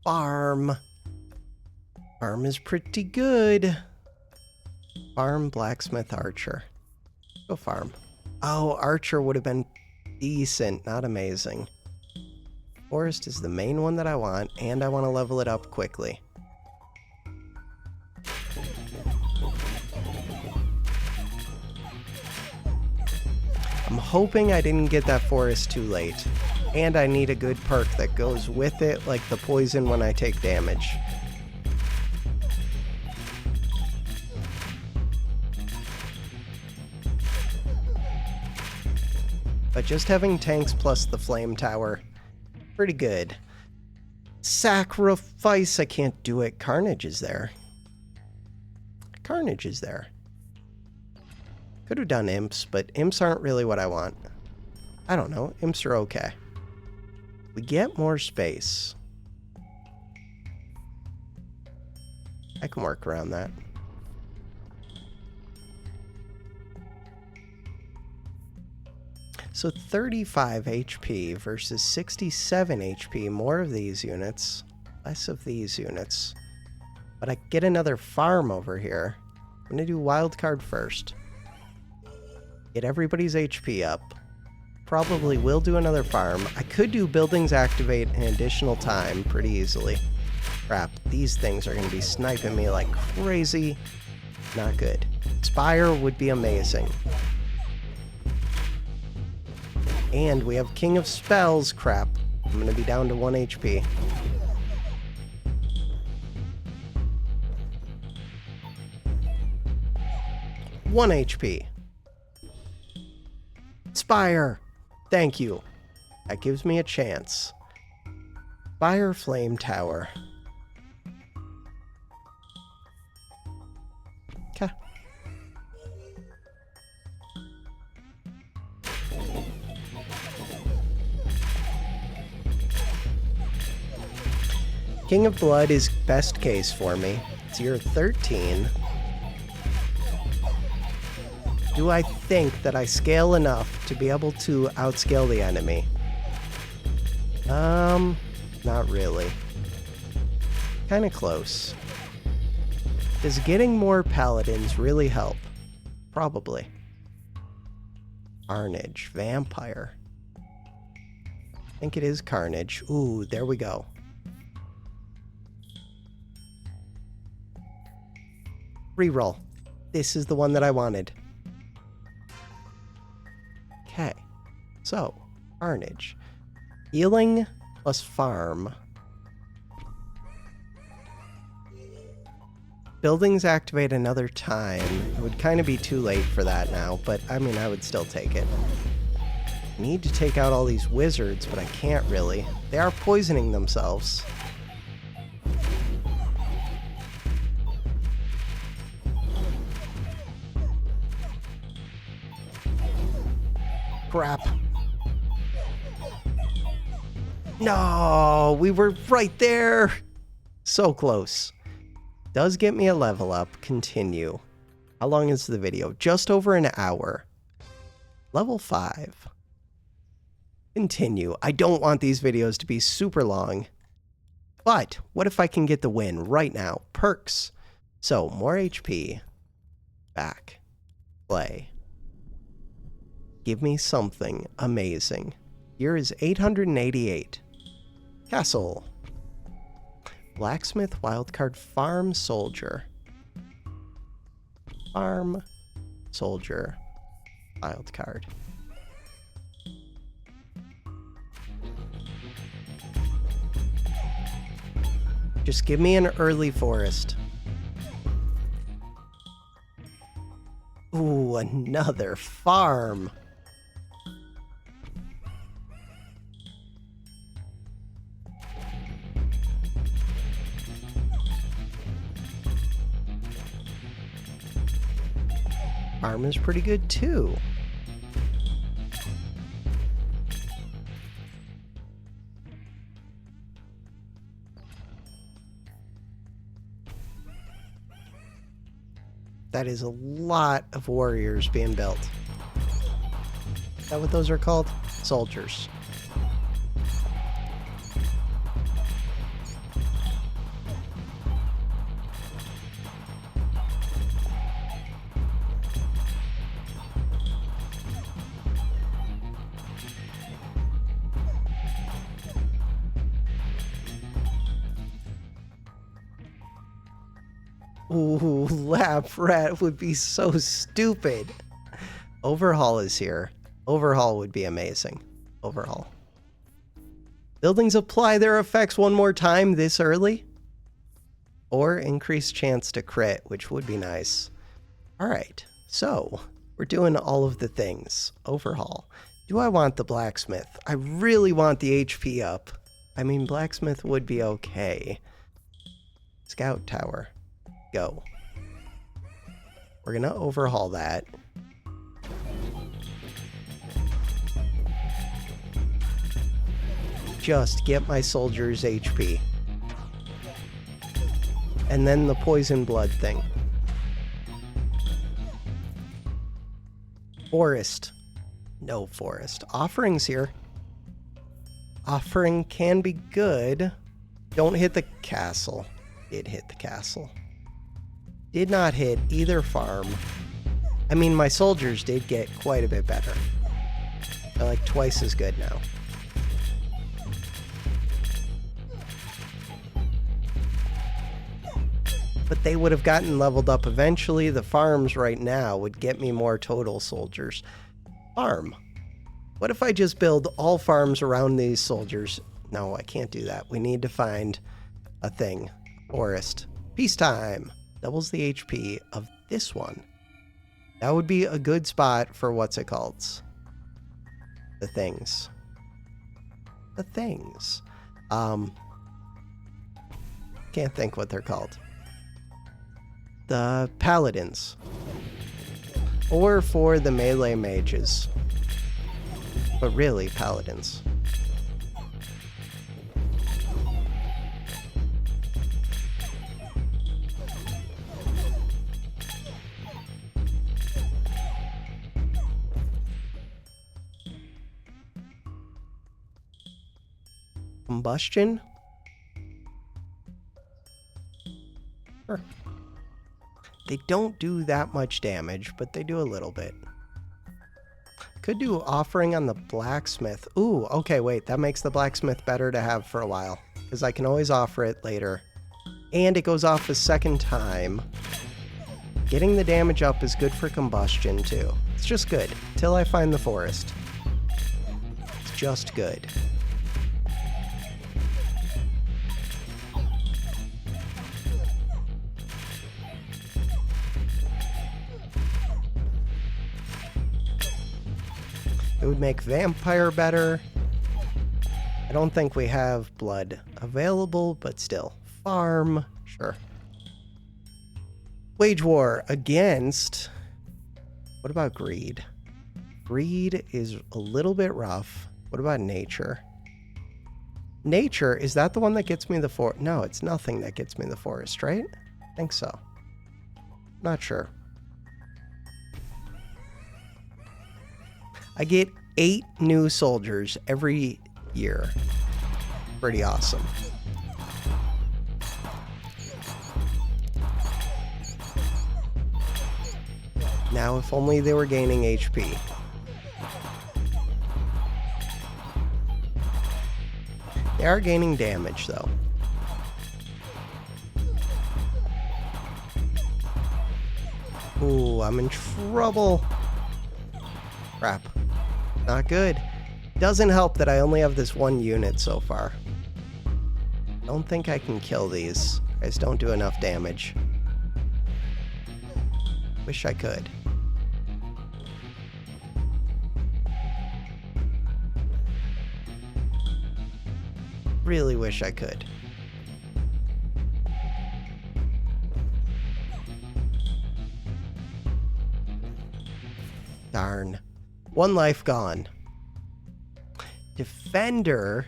Farm. Farm is pretty good. Farm, blacksmith, archer. Go farm. Oh, archer would have been decent, not amazing. Forest is the main one that I want, and I want to level it up quickly. I'm hoping I didn't get that forest too late. And I need a good perk that goes with it, like the poison when I take damage. But just having tanks plus the flame tower, pretty good. Sacrifice, I can't do it. Carnage is there. Carnage is there. Could have done imps, but imps aren't really what I want. I don't know. Imps are okay. We get more space. I can work around that. So 35 HP versus 67 HP. More of these units. Less of these units. But I get another farm over here. I'm going to do wild card first. Get everybody's HP up. Probably will do another farm. I could do buildings activate an additional time pretty easily. Crap, these things are going to be sniping me like crazy. Not good. Spire would be amazing. And we have King of Spells. Crap. I'm going to be down to 1 HP. One HP. Spire! Thank you. That gives me a chance. Spire Flame Tower. Okay. King of Blood is best case for me. It's year 13. Do I think that I scale enough to be able to outscale the enemy? Not really. Kinda close. Does getting more paladins really help? Probably. Carnage. Vampire. I think it is Carnage. Ooh, there we go. Reroll. This is the one that I wanted. Okay. So, Carnage. Healing plus farm. Buildings activate another time. It would kind of be too late for that now, but I mean, I would still take it. I need to take out all these wizards, but I can't really. They are poisoning themselves. Crap. No, we were right there. So close. Does get me a level up. Continue. How long is the video? Just over an hour. Level 5. Continue. I don't want these videos to be super long. But what if I can get the win right now? Perks. So, more HP. Back. Play. Give me something amazing. Here is 888. Castle. Blacksmith, wildcard, farm, soldier. Farm, soldier, wildcard. Just give me an early forest. Ooh, another farm. Farm is pretty good too. That is a lot of warriors being built. Is that what those are called? Soldiers. Ooh, lap rat would be so stupid. Overhaul is here. Overhaul would be amazing. Overhaul. Buildings apply their effects one more time this early. Or increase chance to crit, which would be nice. Alright, so we're doing all of the things. Overhaul. Do I want the blacksmith? I really want the HP up. I mean, blacksmith would be okay. Scout tower. Go. We're gonna overhaul that. just get my soldiers HP. And then the poison blood thing. Forest. No forest. Offerings here. Offering can be good. Don't hit the castle. Did hit the castle. Did not hit either farm. I mean, my soldiers did get quite a bit better. They're like twice as good now. But they would have gotten leveled up eventually. The farms right now would get me more total soldiers. Farm. What if I just build all farms around these soldiers? No, I can't do that. We need to find a thing. Forest. Peacetime. Doubles the HP of this one. That would be a good spot for what's it called? The things. The things. Can't think what they're called. The paladins. Or for the melee mages. But really, paladins. Combustion? Sure. They don't do that much damage, but they do a little bit. Could do offering on the blacksmith. Ooh, okay, wait. That makes the blacksmith better to have for a while, because I can always offer it later. And it goes off a second time. Getting the damage up is good for combustion, too. It's just good, till I find the forest. It's just good. It would make vampire better. I don't think we have blood available, but still. Farm, sure. Wage war against... What about greed? Greed is a little bit rough. What about nature? Nature, is that the one that gets me the forest? No, it's nothing that gets me the forest, right? I think so. Not sure. I get 8 new soldiers every year. Pretty awesome. Now, if only they were gaining HP. They are gaining damage, though. Ooh, I'm in trouble. Crap. Not good. Doesn't help that I only have this one unit so far. Don't think I can kill these. I just don't do enough damage. Wish I could. Really wish I could. Darn. 1 life gone. Defender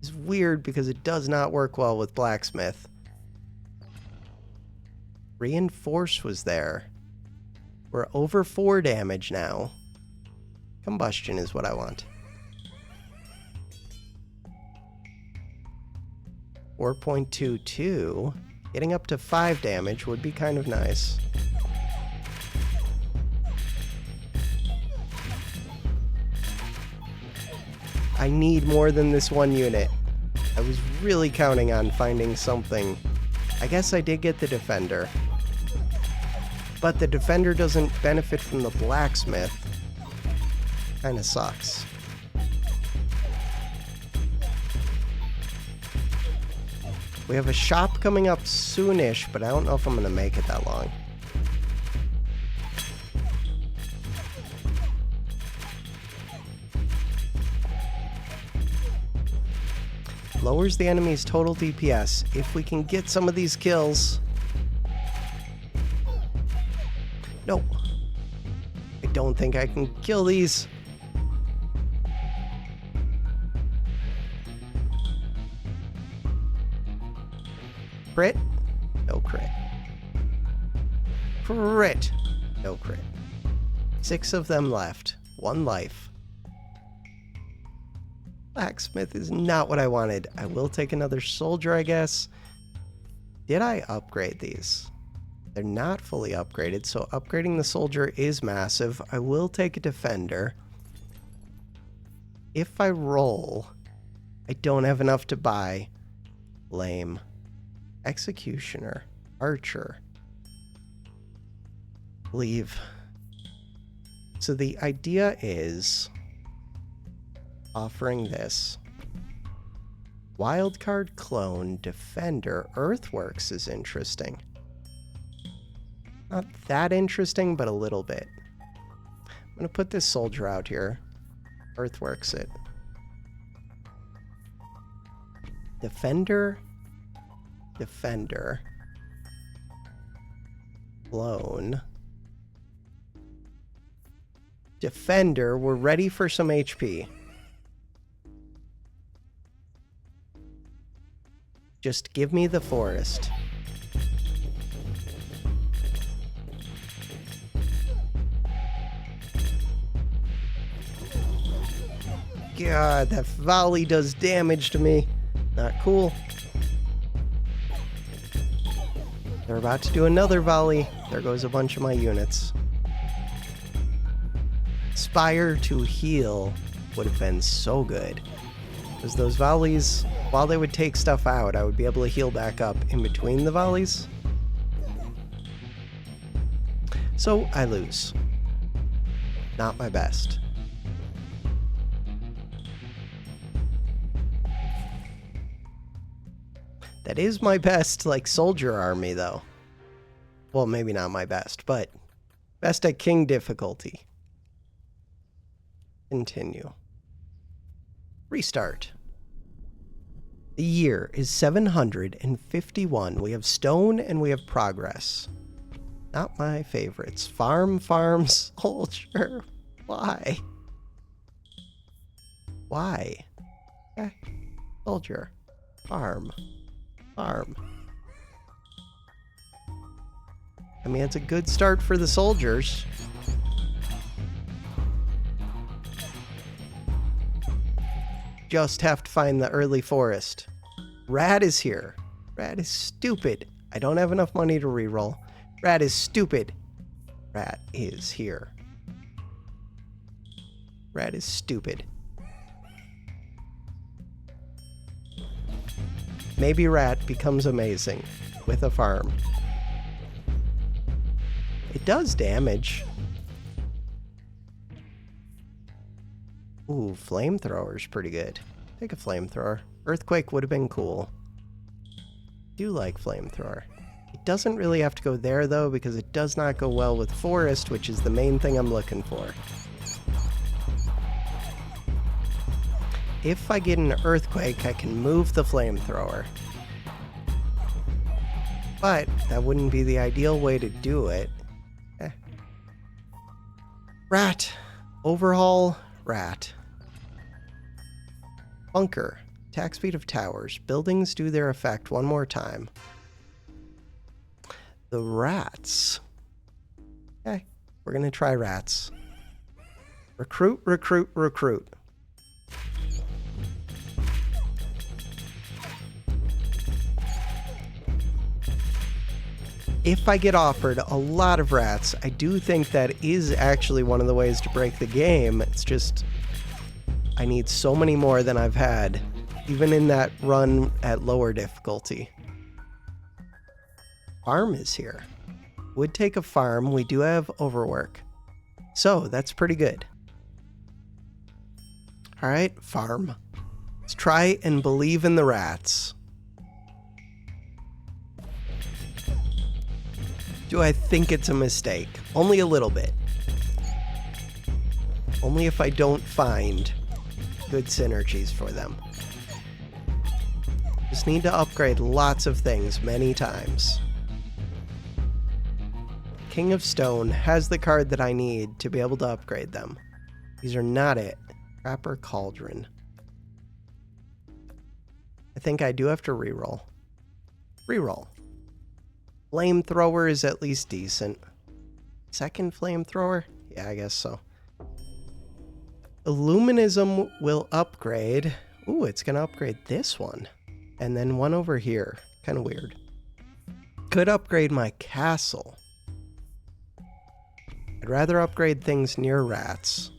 is weird because it does not work well with blacksmith. Reinforce was there. We're over 4 damage now. Combustion is what I want. 4.22. Getting up to 5 damage would be kind of nice. I need more than this one unit. I was really counting on finding something. I guess I did get the defender. But the defender doesn't benefit from the blacksmith. Kinda sucks. We have a shop coming up soonish, but I don't know if I'm gonna make it that long. Lowers the enemy's total DPS. If we can get some of these kills. No. I don't think I can kill these. Crit. No crit. Crit. No crit. 6 of them left. 1 life. Blacksmith is not what I wanted. I will take another soldier, I guess. Did I upgrade these? They're not fully upgraded, so upgrading the soldier is massive. I will take a defender. If I roll, I don't have enough to buy. Lame. Executioner. Archer. Leave. So the idea is offering this. Wildcard clone, defender, earthworks is interesting. Not that interesting, but a little bit. I'm going to put this soldier out here. Earthworks it. Defender. Defender. Clone. Defender. We're ready for some HP. Just give me the forest. God, that volley does damage to me. Not cool. They're about to do another volley. There goes a bunch of my units. Spire to heal would have been so good. Because those volleys, while they would take stuff out, I would be able to heal back up in between the volleys. So I lose. Not my best. That is my best, like, soldier army, though. Well, maybe not my best, but best at king difficulty. Continue. Restart. The year is 751. We have stone and we have progress. Not my favorites. Farm, soldier. Why? Why? Okay. Soldier. Farm. Farm. I mean, it's a good start for the soldiers. Just have to find the early forest. Rat is here. Rat is stupid. I don't have enough money to reroll. Rat is stupid. Rat is here. Rat is stupid. Maybe Rat becomes amazing with a farm. It does damage. Ooh, flamethrower's pretty good. Take a flamethrower. Earthquake would have been cool. Do like flamethrower. It doesn't really have to go there though, because it does not go well with forest, which is the main thing I'm looking for. If I get an earthquake, I can move the flamethrower. But that wouldn't be the ideal way to do it. Rat. Overhaul. Rat. Bunker. Attack speed of towers. Buildings do their effect one more time. The rats. Okay, we're going to try rats. Recruit, recruit, recruit. If I get offered a lot of rats, I do think that is actually one of the ways to break the game. It's just, I need so many more than I've had, even in that run at lower difficulty. Farm is here. Would take a farm. We do have overwork. So that's pretty good. All right, farm. Let's try and believe in the rats. Do I think it's a mistake? Only a little bit. Only if I don't find good synergies for them. Just need to upgrade lots of things many times. King of Stone has the card that I need to be able to upgrade them. These are not it. Trapper Cauldron. I think I do have to reroll. Reroll. Flamethrower is at least decent. Second flamethrower? Yeah, I guess so. Illuminism will upgrade. Ooh, it's going to upgrade this one. And then one over here. Kind of weird. Could upgrade my castle. I'd rather upgrade things near rats.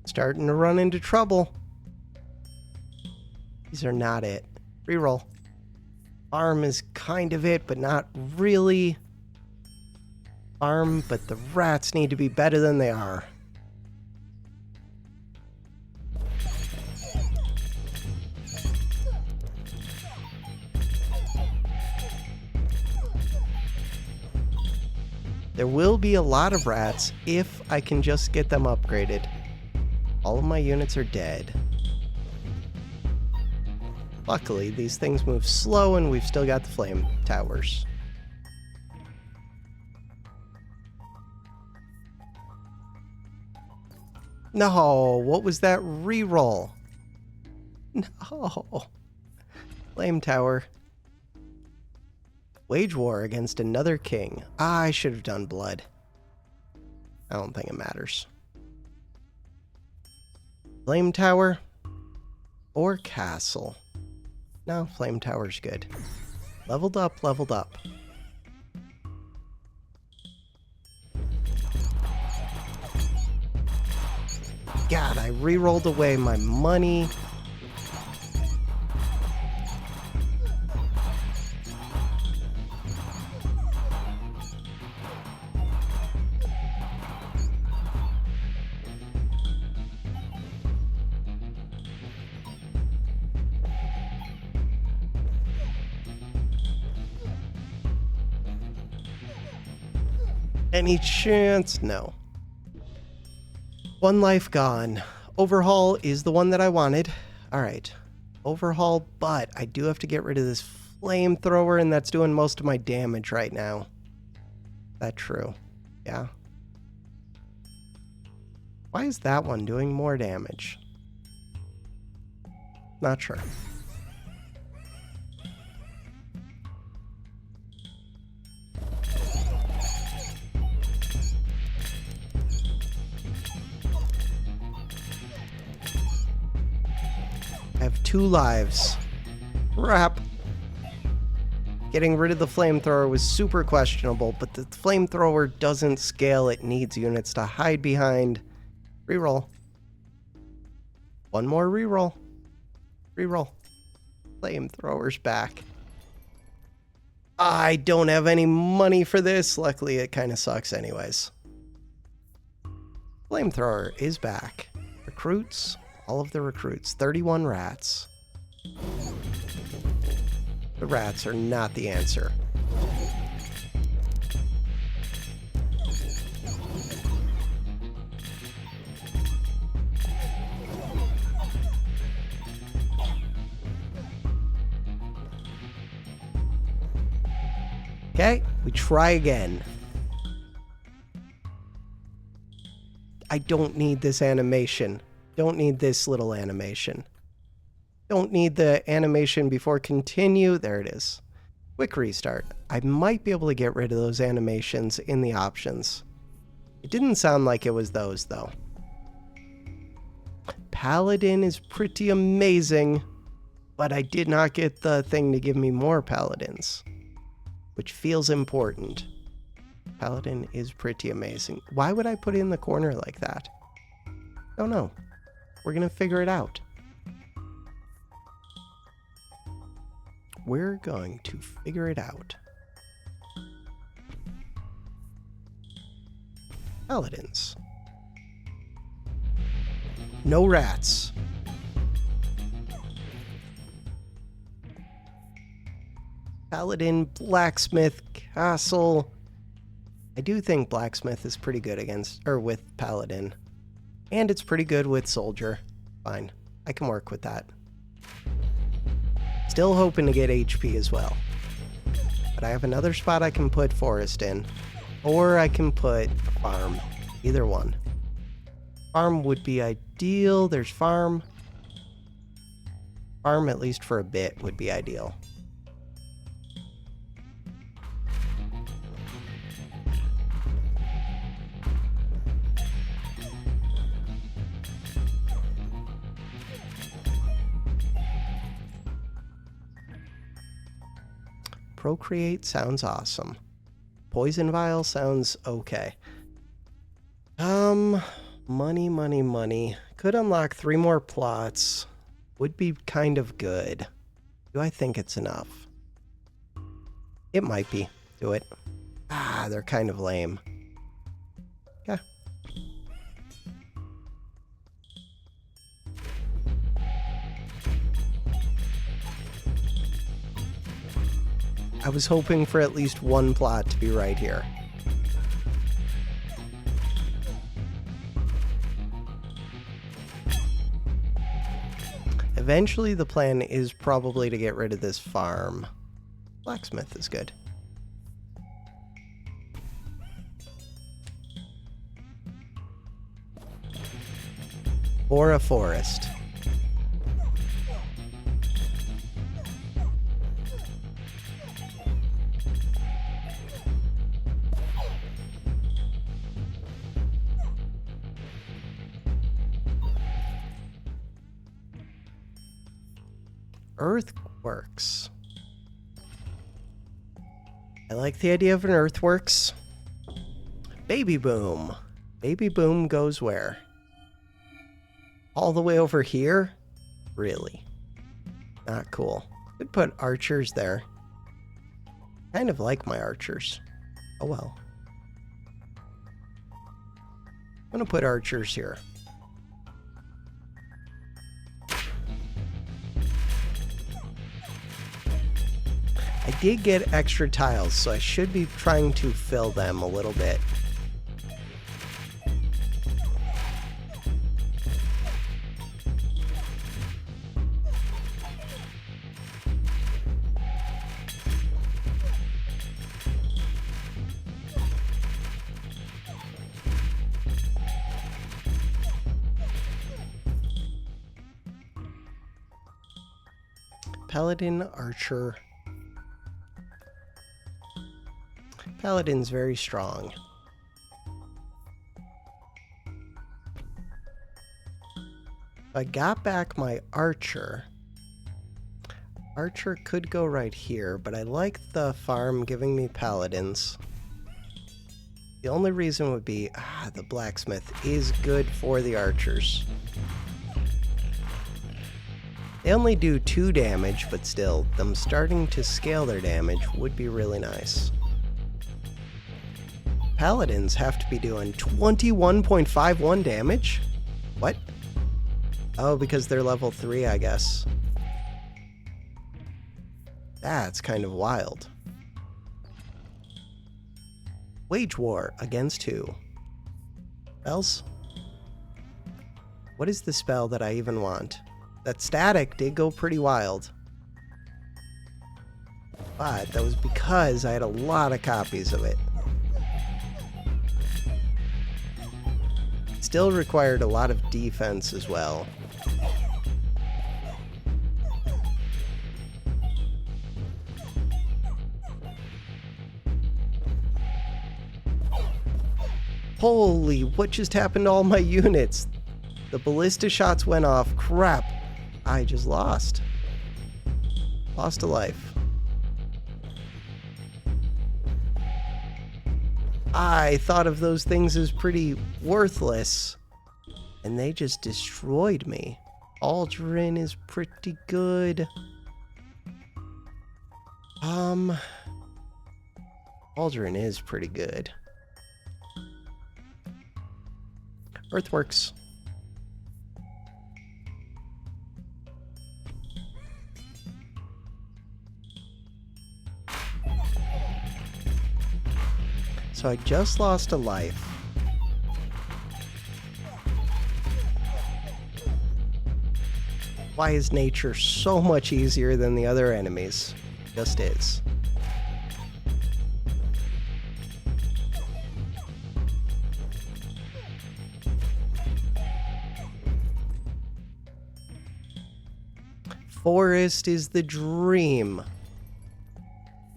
Starting to run into trouble. These are not it. Reroll. Farm is kind of it, but not really. Farm, but the rats need to be better than they are. There will be a lot of rats if I can just get them upgraded. All of my units are dead. Luckily, these things move slow and we've still got the flame towers. No, what was that reroll? No. Flame tower. Wage war against another king. I should have done blood. I don't think it matters. Flame tower or castle? No, flame tower's good. Leveled up, leveled up. God, I re-rolled away my money. Any chance? No. One life gone. Overhaul is the one that I wanted. All right. Overhaul, but I do have to get rid of this flamethrower, and that's doing most of my damage right now. Is that true? Yeah. Why is that one doing more damage? Not sure. I have 2 lives. Crap. Getting rid of the flamethrower was super questionable, but the flamethrower doesn't scale. It needs units to hide behind. Reroll. One more reroll. Reroll. Flamethrower's back. I don't have any money for this. Luckily, it kind of sucks anyways. Flamethrower is back. Recruits. All of the recruits. 31 rats. The rats are not the answer. Okay, we try again. I don't need this animation. Don't need this little animation. Don't need the animation before continue. There it is. Quick restart. I might be able to get rid of those animations in the options. It didn't sound like it was those, though. Paladin is pretty amazing, but I did not get the thing to give me more paladins, which feels important. Paladin is pretty amazing. Why would I put it in the corner like that? Don't know. We're going to figure it out. We're going to figure it out. Paladins. No rats. Paladin, blacksmith, castle. I do think blacksmith is pretty good against, or with paladin. And it's pretty good with soldier. Fine. I can work with that. Still hoping to get HP as well. But I have another spot I can put forest in. Or I can put farm. Either one. Farm would be ideal. There's farm. Farm, at least for a bit, would be ideal. Procreate sounds awesome. Poison vial sounds okay. Money. Could unlock 3 more plots. Would be kind of good. Do I think it's enough? It might be. Do it. Ah, they're kind of lame. Yeah. I was hoping for at least one plot to be right here. Eventually, the plan is probably to get rid of this farm. Blacksmith is good. Or a forest. Earthworks. I like the idea of an earthworks. Baby boom. Baby boom goes where? All the way over here? Really? Not cool. Could put archers there. Kind of like my archers. Oh well. I'm gonna put archers here. I did get extra tiles, so I should be trying to fill them a little bit. Paladin, archer. Paladin's very strong. I got back my archer. Archer could go right here, but I like the farm giving me paladins. The only reason would be, the blacksmith is good for the archers. They only do 2 damage, but still, them starting to scale their damage would be really nice. Paladins have to be doing 21.51 damage? What? Oh, because they're level 3, I guess. That's kind of wild. Wage war against who? Spells? What is the spell that I even want? That static did go pretty wild. But that was because I had a lot of copies of it. Still required a lot of defense as well. Holy, what just happened to all my units? The ballista shots went off. Crap. I just lost. Lost a life. I thought of those things as pretty worthless, and they just destroyed me. Aldrin is pretty good. Aldrin is pretty good. Earthworks. So I just lost a life. Why is nature so much easier than the other enemies? Just is. Forest is the dream.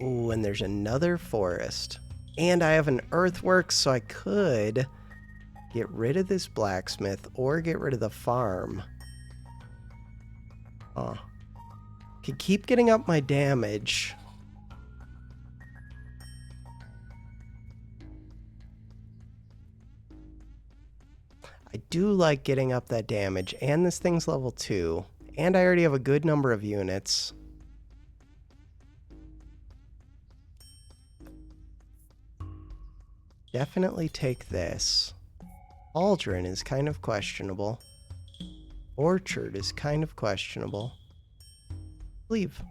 Ooh, and there's another forest. And I have an earthworks, so I could get rid of this blacksmith or get rid of the farm. Oh. Could keep getting up my damage. I do like getting up that damage, and this thing's level 2. And I already have a good number of units. Definitely take this. Aldrin is kind of questionable. Orchard is kind of questionable. Leave.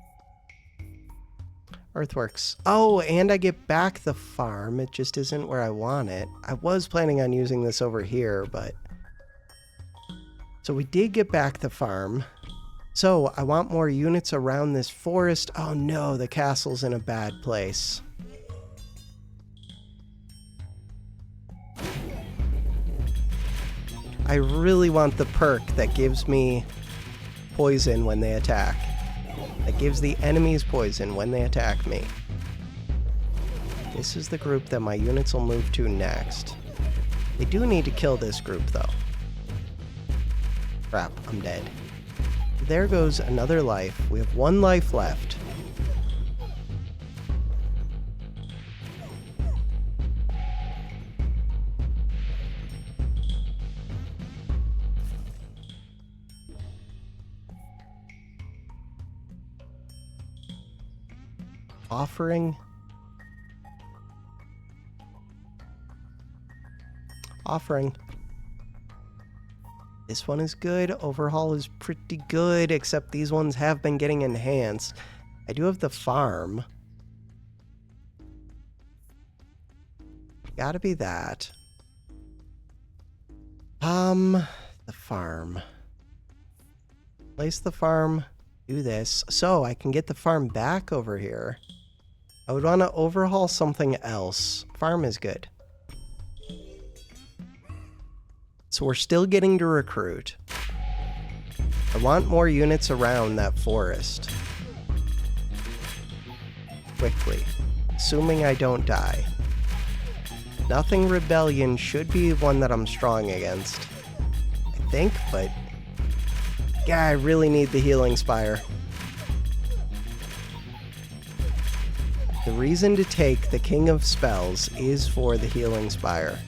Earthworks. Oh, and I get back the farm. It just isn't where I want it. I was planning on using this over here, but... So we did get back the farm. So I want more units around this forest. Oh no, the castle's in a bad place. I really want the perk that gives me poison when they attack. That gives the enemies poison when they attack me. This is the group that my units will move to next. They do need to kill this group though. Crap, I'm dead. There goes another life. We have 1 life left. Offering. This one is good. Overhaul is pretty good, except these ones have been getting enhanced. I do have the farm. Gotta be that. The farm. Place the farm. Do this. So I can get the farm back over here. I would want to overhaul something else. Farm is good. So we're still getting to recruit. I want more units around that forest. Quickly. Assuming I don't die. Nothing rebellion should be one that I'm strong against. I think, but... yeah, I really need the healing spire. The reason to take the King of Spells is for the healing spire.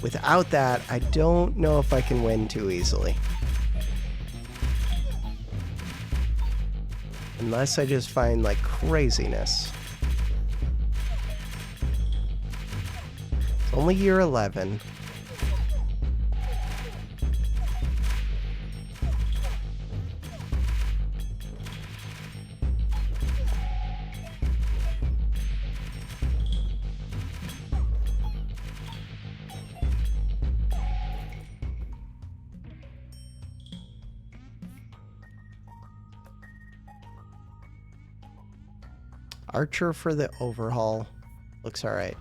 Without that, I don't know if I can win too easily. Unless I just find, like, craziness. It's only year 11. Archer for the overhaul. Looks alright.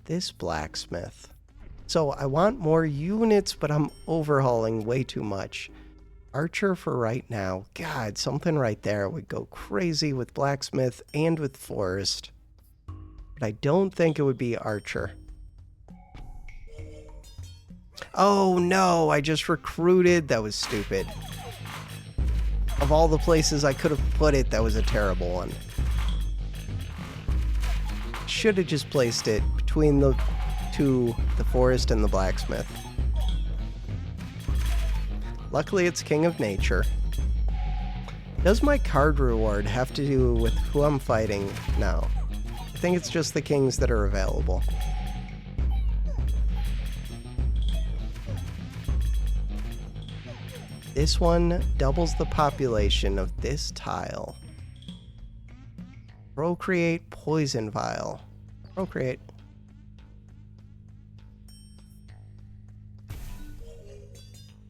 This blacksmith. So I want more units, but I'm overhauling way too much. Archer for right now. God, something right there would go crazy with blacksmith and with forest. But I don't think it would be archer. Oh no, I just recruited. That was stupid. Of all the places I could have put it, that was a terrible one. Should have just placed it between the two, the forest and the blacksmith. Luckily it's King of Nature. Does my card reward have to do with who I'm fighting? No. I think it's just the kings that are available. This one doubles the population of this tile. Procreate poison vial. Procreate.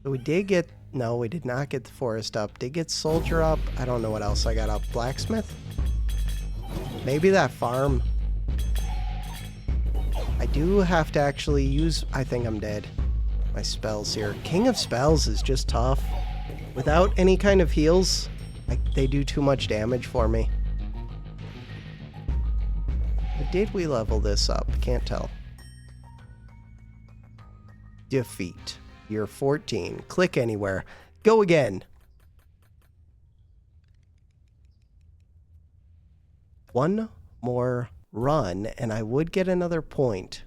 So we did get... No, we did not get the forest up. Did get soldier up. I don't know what else I got up. Blacksmith? Maybe that farm. I do have to actually use... I think I'm dead. My spells here. King of Spells is just tough. Without any kind of heals, they do too much damage for me. But did we level this up? Can't tell. Defeat. Year 14. Click anywhere. Go again. One more run, and I would get another point.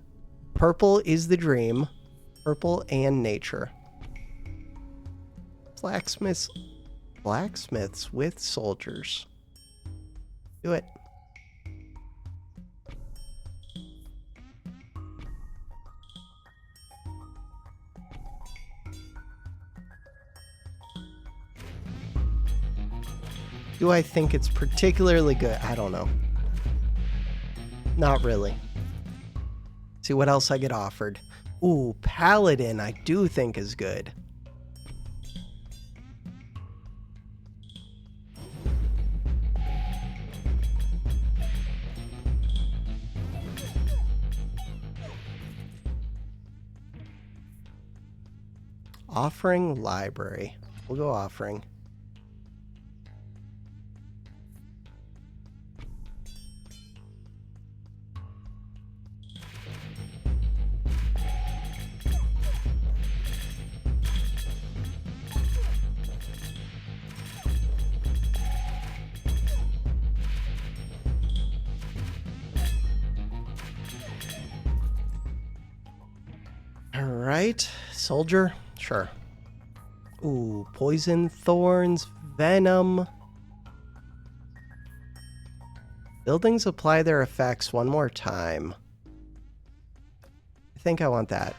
Purple is the dream. Purple and nature. Blacksmiths with soldiers. Do it. Do I think it's particularly good? I don't know. Not really. See what else I get offered. Ooh, Paladin I do think is good. Offering library. We'll go offering. Alright, soldier, sure. Ooh, poison, thorns, venom. Buildings apply their effects one more time. I think I want that.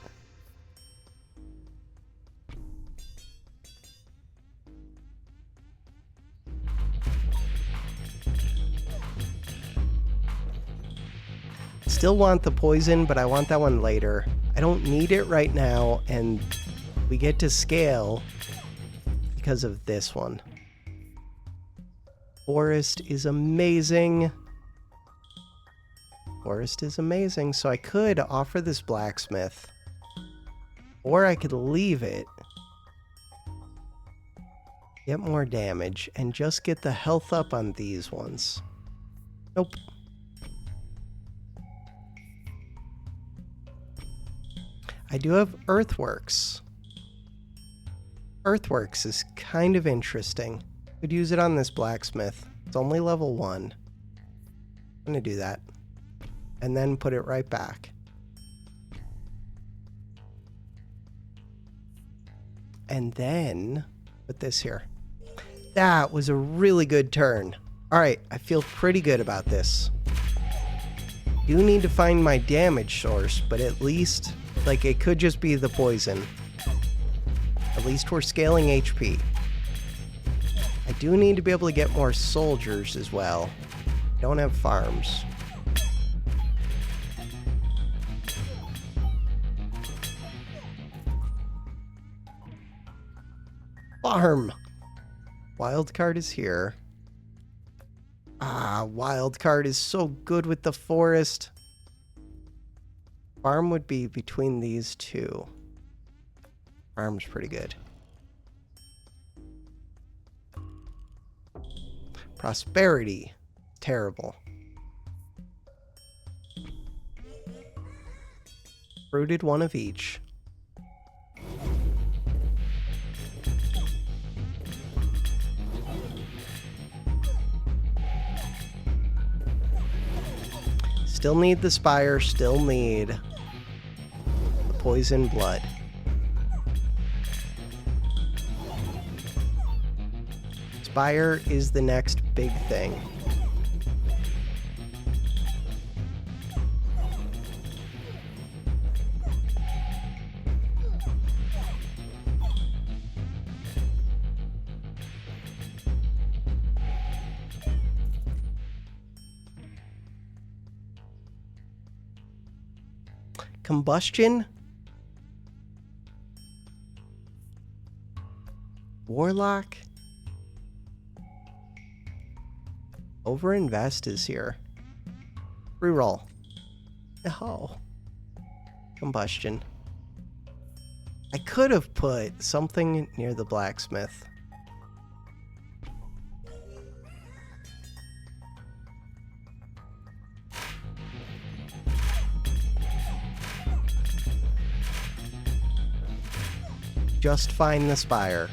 Still want the poison, but I want that one later. I don't need it right now, and we get to scale because of this one. Forest is amazing. Forest is amazing, so I could offer this blacksmith, or I could leave it, get more damage, and just get the health up on these ones. Nope. I do have Earthworks. Earthworks is kind of interesting. Could use it on this blacksmith. It's only level 1. I'm gonna do that. And then put it right back. And then put this here. That was a really good turn. Alright, I feel pretty good about this. Do need to find my damage source, but at least... like, it could just be the poison. At least we're scaling HP. I do need to be able to get more soldiers as well. Don't have farms. Farm! Wildcard is here. Ah, wildcard is so good with the forest. Farm would be between these two. Farm's pretty good. Prosperity. Terrible. Fruited one of each. Still need the spire, still need the poison blood. Spire is the next big thing. Combustion? Warlock? Overinvest is here. Reroll. Oh. Combustion. I could have put something near the blacksmith. Just find the spire.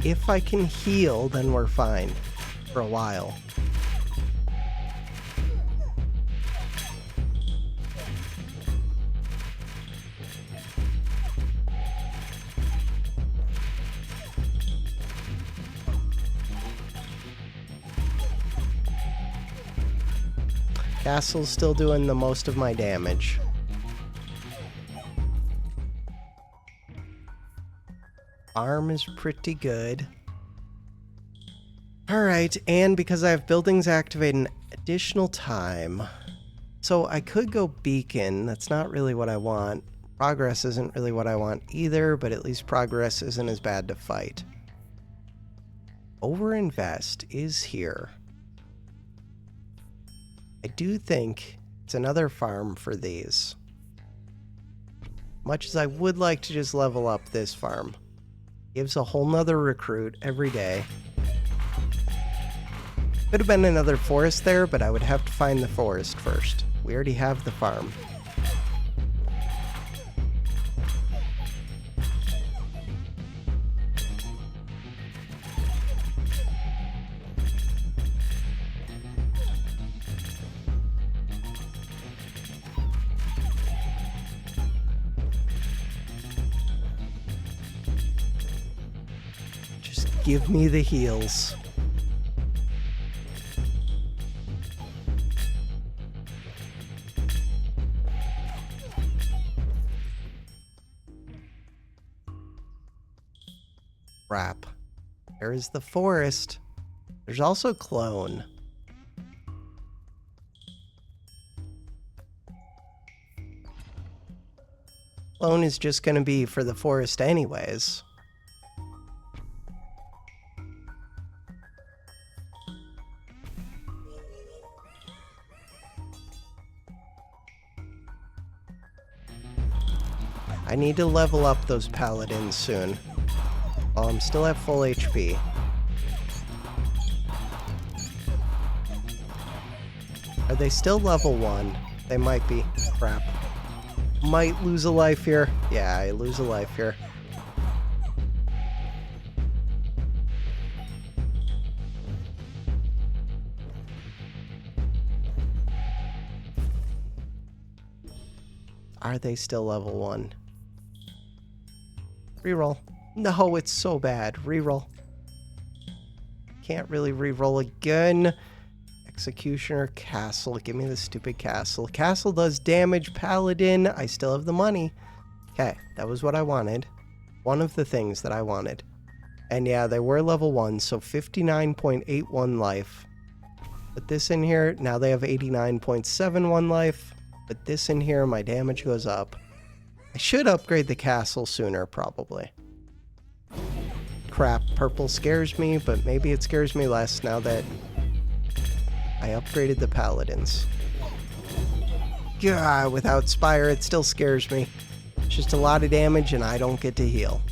If I can heal, then we're fine for a while. Castle's still doing the most of my damage. Arm is pretty good. Alright, and because I have buildings activate an additional time. So I could go beacon. That's not really what I want. Progress isn't really what I want either, but at least progress isn't as bad to fight. Overinvest is here. I do think it's another farm for these. Much as I would like to just level up this farm. Gives a whole nother recruit every day. Could have been another forest there, but I would have to find the forest first. We already have the farm. Just give me the heals. Crap. There is the forest. There's also clone. Clone is just going to be for the forest anyways. I need to level up those paladins soon. While I'm still at full HP. Are they still level 1? They might be. Crap. Might lose a life here. Yeah, I lose a life here. Are they still level 1? Reroll. No, it's so bad. Reroll. Can't really reroll again. Executioner, castle. Give me the stupid castle. Castle does damage. Paladin. I still have the money. Okay, that was what I wanted. One of the things that I wanted. And yeah, they were level 1, so 59.81 life. Put this in here. Now they have 89.71 life. Put this in here. My damage goes up. I should upgrade the castle sooner, probably. Crap, purple scares me, but maybe it scares me less now that I upgraded the paladins. God, without Spire, it still scares me. It's just a lot of damage and I don't get to heal.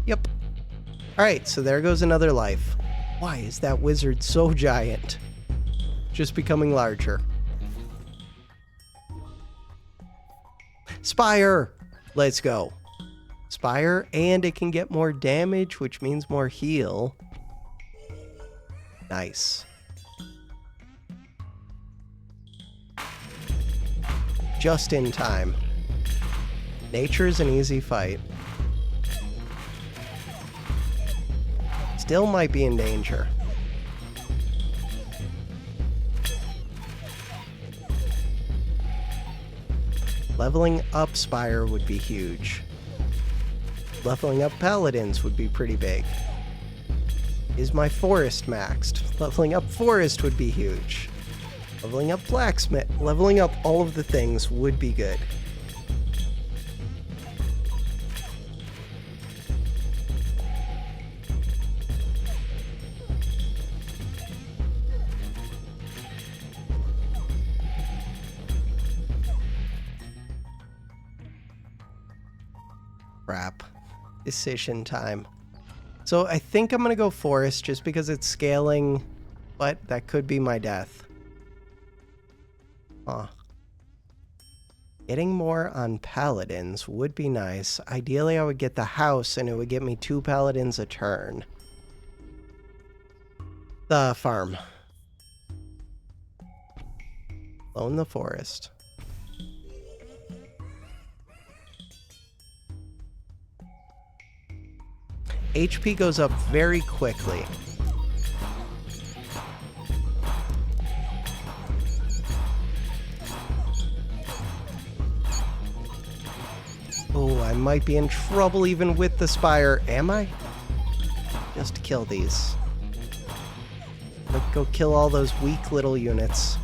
Yep. Alright, so there goes another life. Why is that wizard so giant? Just becoming larger. Spire! Let's go. Spire, and it can get more damage, which means more heal. Nice. Just in time. Nature's an easy fight. Still might be in danger. Leveling up Spire would be huge. Leveling up paladins would be pretty big. Is my forest maxed? Leveling up forest would be huge. Leveling up blacksmith, leveling up all of the things would be good. Crap. Decision time. So I think I'm going to go forest just because it's scaling, but that could be my death. Huh. Getting more on paladins would be nice. Ideally, I would get the house and it would get me 2 paladins a turn. The farm. Own the forest. HP goes up very quickly. Oh, I might be in trouble even with the spire. Am I? Just kill these. Let's go kill all those weak little units.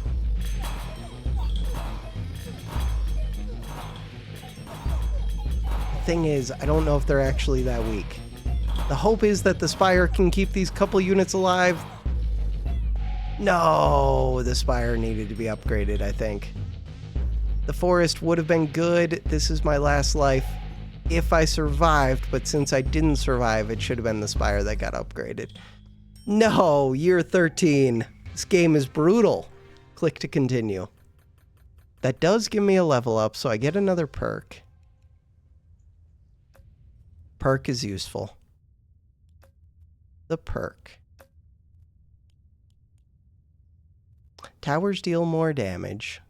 The thing is, I don't know if they're actually that weak. The hope is that the spire can keep these couple units alive. No, the spire needed to be upgraded, I think. The forest would have been good. This is my last life if I survived, but since I didn't survive, it should have been the spire that got upgraded. No, year 13. This game is brutal. Click to continue. That does give me a level up, so I get another perk. Perk is useful. The perk. Towers deal more damage.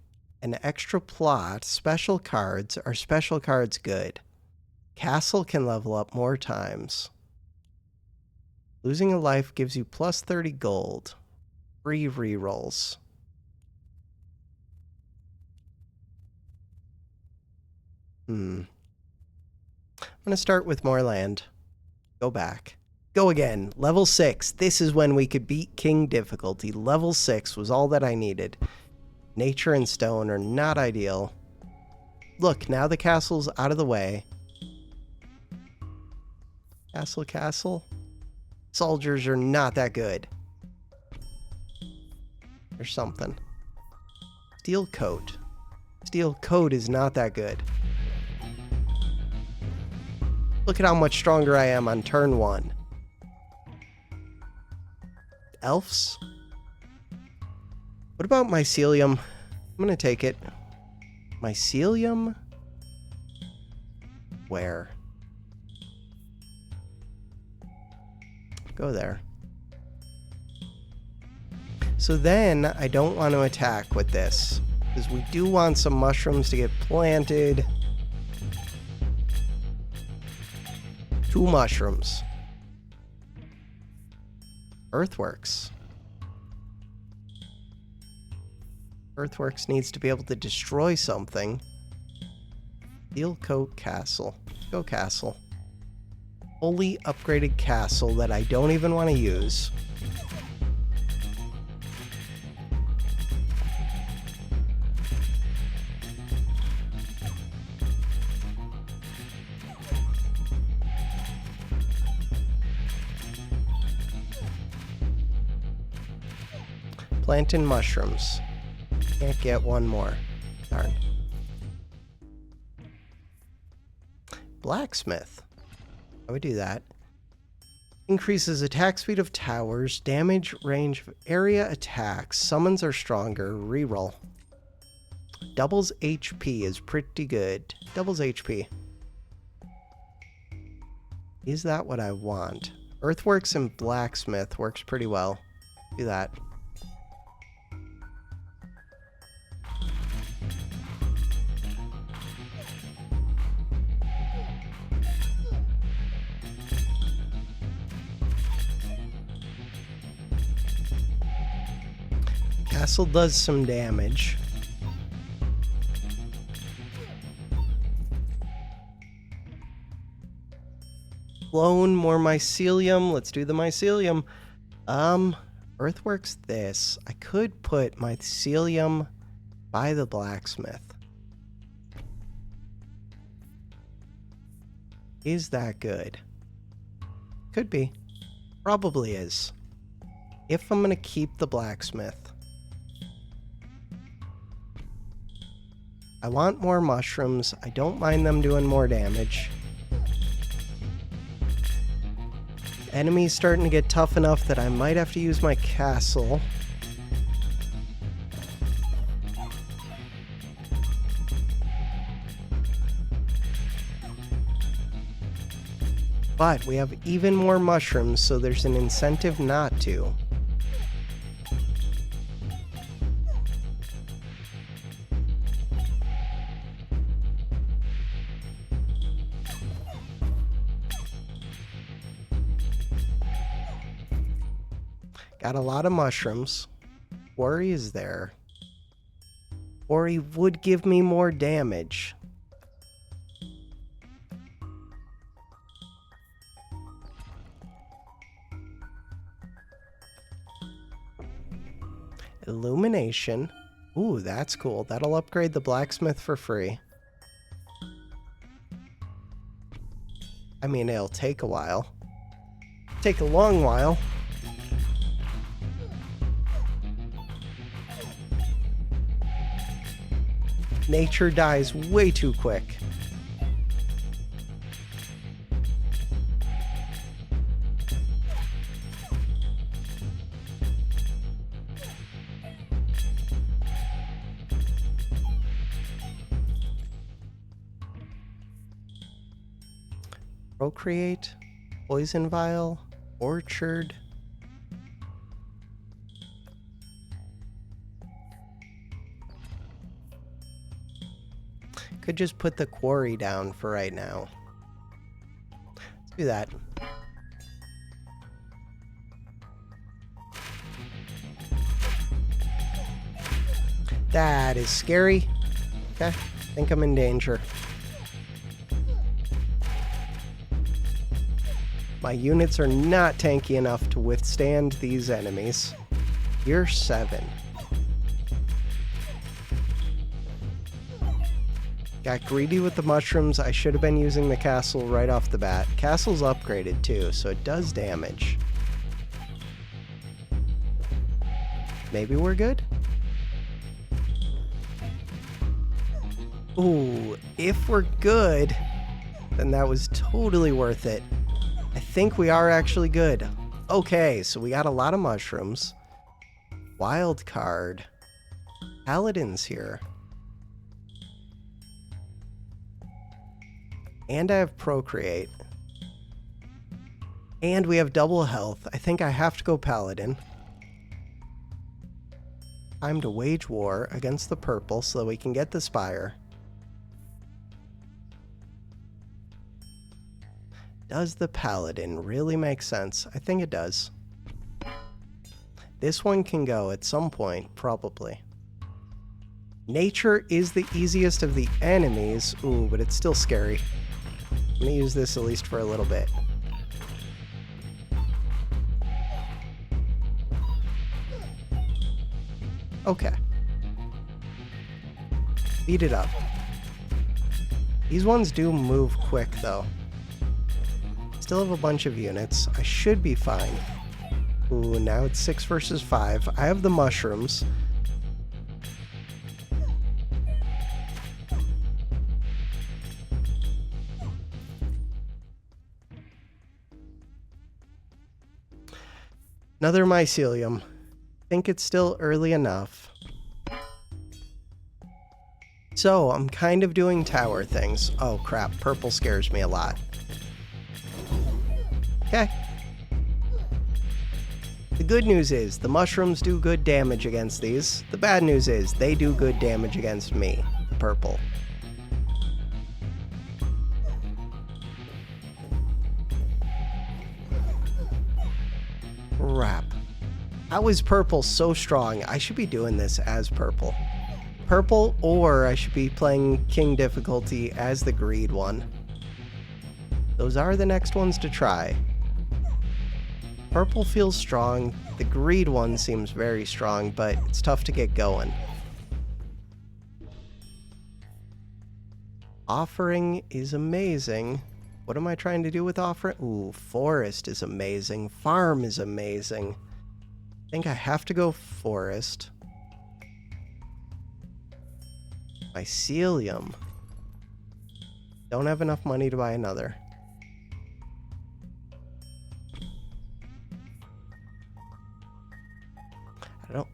An extra plot. Special cards. Are special cards good? Castle can level up more times. Losing a life gives you plus 30 gold. Free rerolls. I'm going to start with more land. Go back. Go again. Level 6. This is when we could beat King difficulty. Level 6 was all that I needed. Nature and stone are not ideal. Look, now the castle's out of the way. Castle. Soldiers are not that good. There's something. Steel coat. Steel coat is not that good. Look at how much stronger I am on turn 1. Elves? What about mycelium? I'm gonna take it. Mycelium? Where? Go there. So then, I don't want to attack with this, because we do want some mushrooms to get planted. 2 mushrooms. Earthworks. Earthworks needs to be able to destroy something. Steel coat castle. Let's go castle. Fully upgraded castle that I don't even want to use. Planting mushrooms. Can't get one more. Darn. Blacksmith. I would do that. Increases attack speed of towers, damage range of area attacks, summons are stronger, reroll. Doubles HP is pretty good. Doubles HP. Is that what I want? Earthworks and blacksmith works pretty well. Do that. Castle does some damage. clone more mycelium. Let's do the mycelium. Earthworks this. I could put mycelium by the blacksmith. Is that good? Could be. Probably is. If I'm gonna keep the blacksmith. I want more mushrooms. I don't mind them doing more damage. Enemy's starting to get tough enough that I might have to use my castle. But we have even more mushrooms, so there's an incentive not to. Got a lot of mushrooms. Worry is there. Worry would give me more damage. Illumination. Ooh, that's cool. That'll upgrade the blacksmith for free. I mean, it'll take a while. Take a long while. Nature dies way too quick. Procreate, poison vial, orchard. Could just put the quarry down for right now. Let's do that. That is scary. Okay, I think I'm in danger. My units are not tanky enough to withstand these enemies. You're 7. Got greedy with the mushrooms. I should have been using the castle right off the bat. Castle's upgraded too, so it does damage. Maybe we're good? Ooh, if we're good, then that was totally worth it. I think we are actually good. Okay, so we got a lot of mushrooms. Wild card. Paladin's here. And I have Procreate. And we have double health. I think I have to go Paladin. Time to wage war against the purple so that we can get the Spire. Does the Paladin really make sense? I think it does. This one can go at some point, probably. Nature is the easiest of the enemies. Ooh, but it's still scary. I'm gonna use this at least for a little bit. Okay. Beat it up. These ones do move quick, though. Still have a bunch of units. I should be fine. Ooh, now it's 6 versus 5. I have the mushrooms. Another mycelium. Think it's still early enough. So, I'm kind of doing tower things. Oh crap, purple scares me a lot. Okay. The good news is, the mushrooms do good damage against these. The bad news is, they do good damage against me, the purple. Crap. How is purple so strong? I should be doing this as purple. Purple, or I should be playing king difficulty as the greed one. Those are the next ones to try. Purple feels strong. The greed one seems very strong, but it's tough to get going. Offering is amazing. What am I trying to do with offering? Ooh, forest is amazing. Farm is amazing. I think I have to go forest. Mycelium. Don't have enough money to buy another.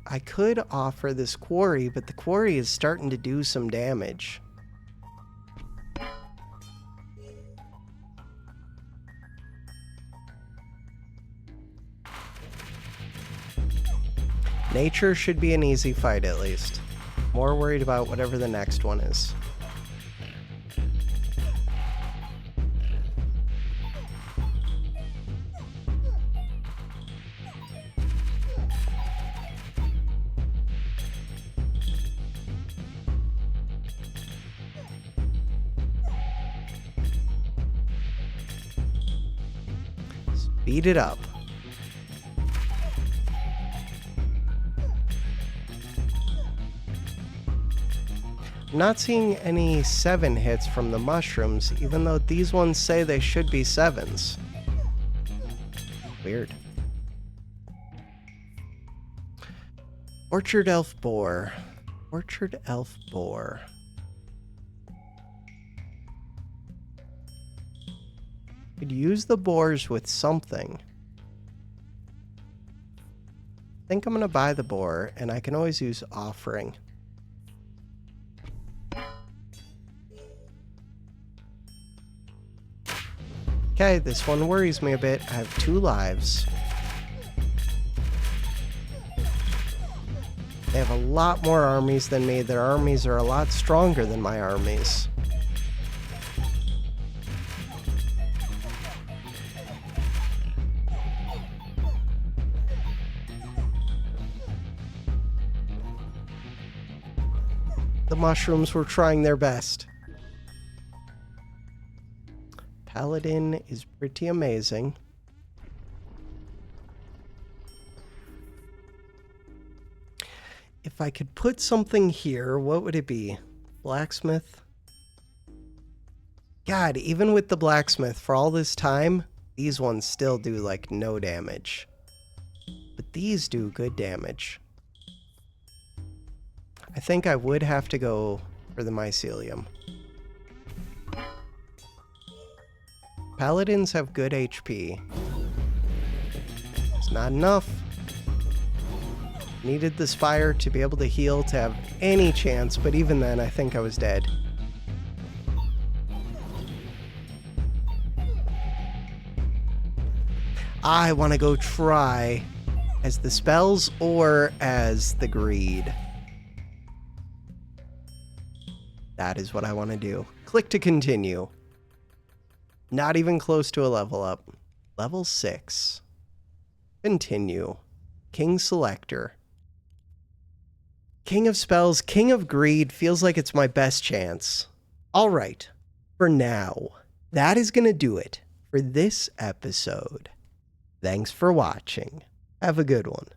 I could offer this quarry, but the quarry is starting to do some damage. Nature should be an easy fight, at least. More worried about whatever the next one is. Speed it up. I'm not seeing any 7 hits from the mushrooms, even though these ones say they should be 7s. Weird. Orchard Elf Boar. Orchard Elf Boar. Could use the boars with something. I think I'm gonna buy the boar, and I can always use offering. Okay, this one worries me a bit. I have 2 lives. They have a lot more armies than me. Their armies are a lot stronger than my armies. The mushrooms were trying their best. Paladin is pretty amazing. If I could put something here, what would it be? Blacksmith? God, even with the blacksmith, for all this time, these ones still do like no damage. But these do good damage. I think I would have to go for the mycelium. Paladins have good HP. It's not enough. Needed the spire to be able to heal to have any chance, but even then I think I was dead. I want to go try as the spells or as the greed. That is what I want to do. Click to continue. Not even close to a level up. Level 6. Continue. King Selector. King of Spells, King of Greed feels like it's my best chance. Alright, for now, that is going to do it for this episode. Thanks for watching. Have a good one.